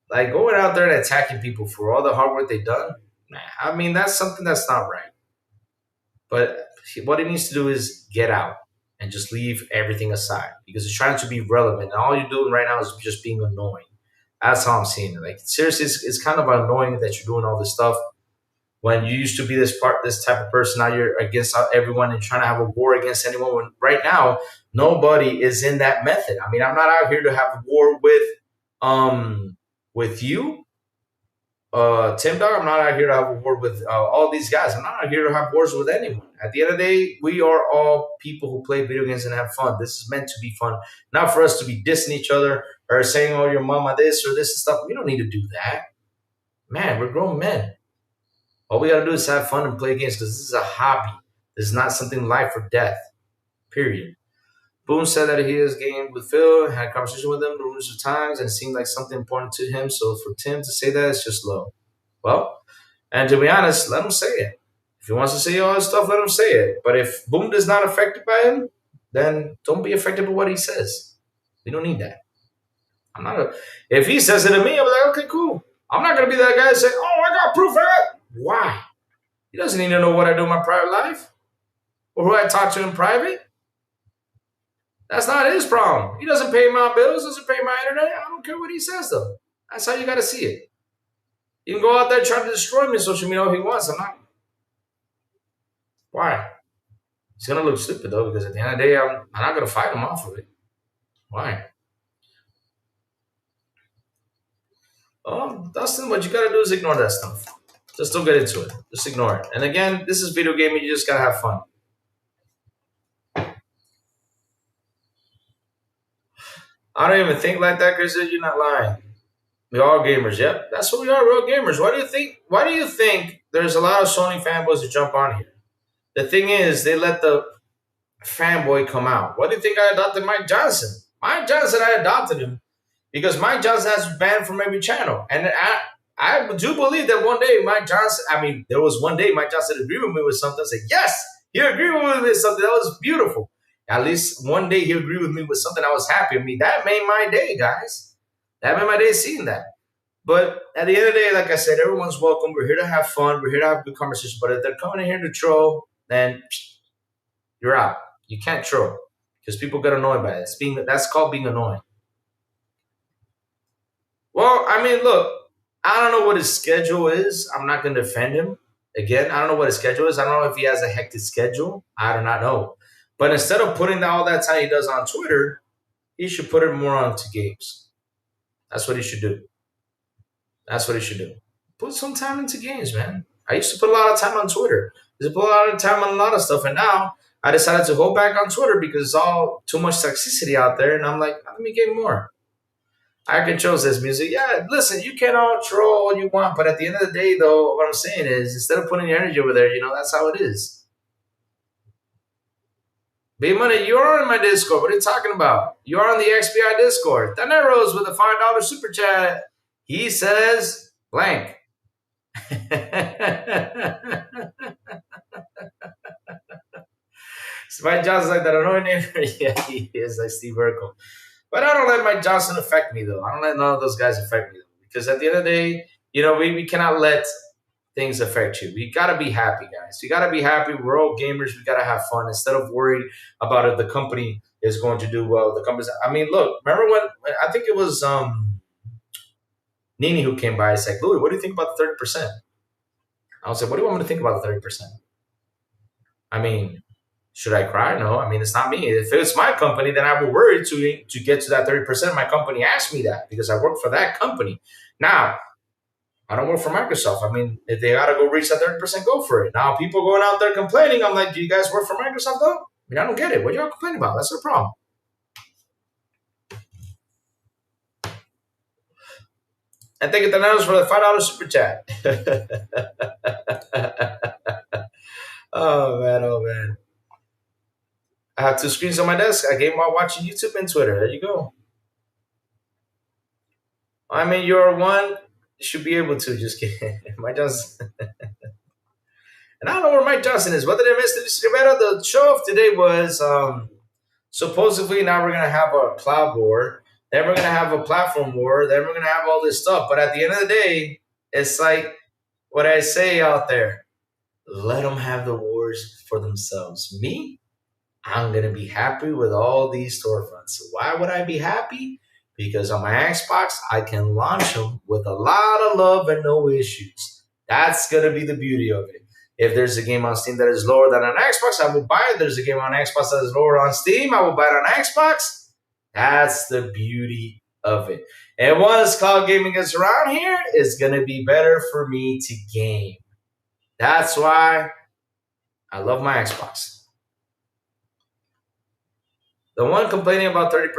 like going out there and attacking people for all the hard work they've done, nah, I mean, that's something that's not right. But what he needs to do is get out and just leave everything aside because he's trying to be relevant. And all you're doing right now is just being annoying. That's how I'm seeing it. Like, seriously, it's kind of annoying that you're doing all this stuff when you used to be this type of person. Now you're against everyone and trying to have a war against anyone. When right now, nobody is in that method. I mean, I'm not out here to have a war with you, Tim Dog. I'm not out here to have a war with all these guys. I'm not out here to have wars with anyone. At the end of the day, we are all people who play video games and have fun. This is meant to be fun, not for us to be dissing each other or saying, "Oh, your mama this or this and stuff." We don't need to do that, man. We're grown men. All we gotta do is have fun and play games because this is a hobby. This is not something life or death. Period. Boone said that he has gamed with Phil, had a conversation with him numerous of times, and it seemed like something important to him. So for Tim to say that, it's just low. Well, and to be honest, let him say it. If he wants to say all this stuff, let him say it. But if Boone is not affected by him, then don't be affected by what he says. We don't need that. I'm not. If he says it to me, I'm like, okay, cool. I'm not gonna be that guy and say, "Oh, I got proof of it." Why? He doesn't need to know what I do in my private life or who I talk to in private. That's not his problem. He doesn't pay my bills, doesn't pay my internet. I don't care what he says, though. That's how you got to see it. He can go out there trying to destroy me on social media if he wants. I'm not. Why? He's going to look stupid, though, because at the end of the day, I'm not going to fight him off of it. Why? Dustin, what you got to do is ignore that stuff. Just don't get into it. Just ignore it. And again, this is video gaming. You just got to have fun. I don't even think like that, Chris. You're not lying. We're all gamers. Yep, that's what we are. We're all gamers. Why do you think? Why do you think there's a lot of Sony fanboys that jump on here? The thing is, they let the fanboy come out. Why do you think I adopted Mike Johnson? Mike Johnson, I adopted him because Mike Johnson has banned from every channel, and I do believe that one day Mike Johnson. I mean, there was one day Mike Johnson agreed with me with something. I said, yes, he agreed with me with something that was beautiful. At least one day he agreed with me with something I was happy. I mean, that made my day, guys. That made my day seeing that. But at the end of the day, like I said, everyone's welcome. We're here to have fun. We're here to have a good conversation. But if they're coming in here to troll, then you're out. You can't troll because people get annoyed by it. That's called being annoying. Well, I mean, look, I don't know what his schedule is. I'm not going to defend him. Again, I don't know what his schedule is. I don't know if he has a hectic schedule. I do not know. But instead of putting all that time he does on Twitter, he should put it more onto games. That's what he should do. That's what he should do. Put some time into games, man. I used to put a lot of time on Twitter. I used to put a lot of time on a lot of stuff, and now I decided to hold back on Twitter because it's all too much toxicity out there, and I'm like, let me get more. I control this music. Yeah, listen, you can all troll all you want, but at the end of the day, though, what I'm saying is instead of putting your energy over there, that's how it is. B Money, you're on my Discord. What are you talking about? You're on the XBI Discord. Taneros with a $5 super chat. He says blank. Mike Johnson's like that annoying name. Yeah, he is like Steve Urkel. But I don't let Mike Johnson affect me, though. I don't let none of those guys affect me, though. Because at the end of the day, we cannot let things affect you. We got to be happy, guys. We got to be happy. We're all gamers. We got to have fun instead of worried about if the company is going to do well. The company's. I mean, look. Remember when I think it was Nini who came by and said, "Louis, what do you think about the 30%?" I was like, "What do you want me to think about the 30%?" I mean, should I cry? No. I mean, it's not me. If it's my company, then I would worry to get to that 30%. My company asked me that because I work for that company. Now, I don't work for Microsoft. I mean, if they got to go reach that 30%, go for it. Now, people going out there complaining, I'm like, do you guys work for Microsoft, though? I mean, I don't get it. What y'all complaining about? That's the problem. And thank you, Thanos, for the $5 super chat. Oh, man. Oh, man. I have two screens on my desk. I game while watching YouTube and Twitter. There you go. I mean, you're one. You should be able to. Just kidding. Mike Johnson. And I don't know where Mike Johnson is. What did I miss? The show of today was supposedly now we're going to have a cloud war. Then we're going to have a platform war. Then we're going to have all this stuff. But at the end of the day, it's like what I say out there. Let them have the wars for themselves. Me? I'm going to be happy with all these storefronts. Why would I be happy? Because on my Xbox, I can launch them with a lot of love and no issues. That's going to be the beauty of it. If there's a game on Steam that is lower than on Xbox, I will buy it. If there's a game on Xbox that is lower on Steam, I will buy it on Xbox. That's the beauty of it. And once cloud gaming is around here, it's going to be better for me to game. That's why I love my Xbox. The one complaining about 30%,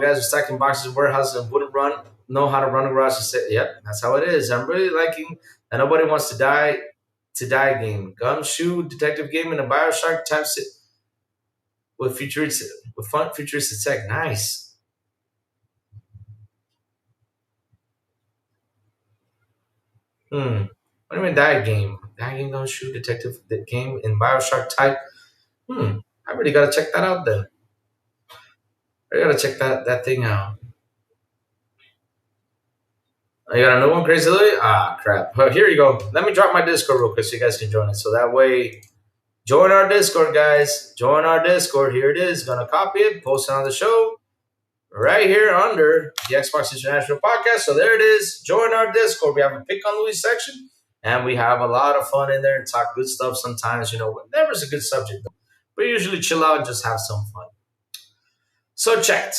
guys are stacking boxes in warehouses and wouldn't know how to run a garage. And say, yep, that's how it is. I'm really liking that nobody wants to die game. Gumshoe, detective game, and a Bioshock type sit with fun futuristic tech. Nice. What do you mean die game? Die game, Gumshoe, detective game, and Bioshock type. I really gotta check that out then. I gotta check that thing out. I got a new one, Crazy Louie? Ah, crap. Well, here you go. Let me drop my Discord real quick so you guys can join it. So that way, join our Discord, guys. Join our Discord. Here it is. Gonna copy it, post it on the show. Right here under the Xbox International Podcast. So there it is. Join our Discord. We have a Pick on Louis section, and we have a lot of fun in there and talk good stuff sometimes. Never's a good subject, though. We usually chill out and just have some fun. So, chat.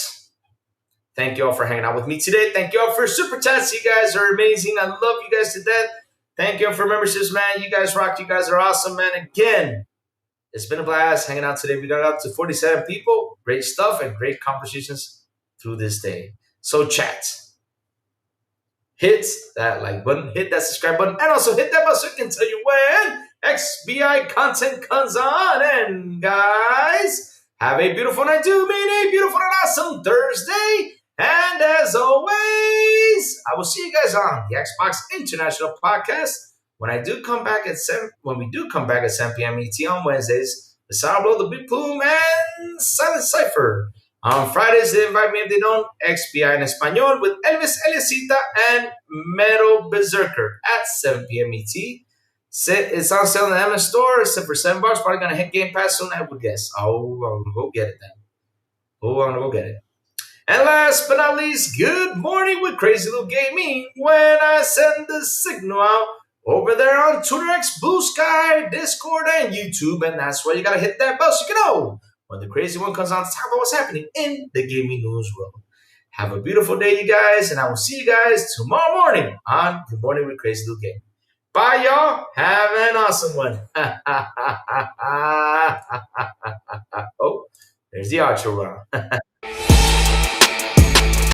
Thank you all for hanging out with me today. Thank you all for super chats. You guys are amazing. I love you guys to death. Thank you all for memberships, man. You guys rock. You guys are awesome, man. Again, it's been a blast hanging out today. We got up to 47 people. Great stuff and great conversations through this day. So, chat. Hit that like button, hit that subscribe button, and also hit that bell so I can tell you when XBI content comes on. And guys, have a beautiful night too, mean a beautiful and awesome Thursday. And as always, I will see you guys on the Xbox International Podcast when we do come back at 7 p.m. ET on Wednesdays. The Sound Blow, the Big Plume, and Silent Cypher. On Fridays, they invite me if they don't, XBI in Espanol with Elvis Eliasita and Mero Berserker at 7 p.m. ET. It's on sale in the Amazon store. It's for $7. Probably gonna hit Game Pass soon, I would guess. Oh, I'm gonna go get it then. Oh, I'm gonna go get it. And last but not least, good morning with Crazy Little Gaming. When I send the signal out over there on Twitter X, Blue Sky, Discord, and YouTube, and that's why you gotta hit that bell so you can know when the crazy one comes on to talk about what's happening in the gaming news world. Have a beautiful day, you guys, and I will see you guys tomorrow morning on Good Morning with Crazy Little Gaming. Bye, y'all. Have an awesome one. Oh, there's the outro run.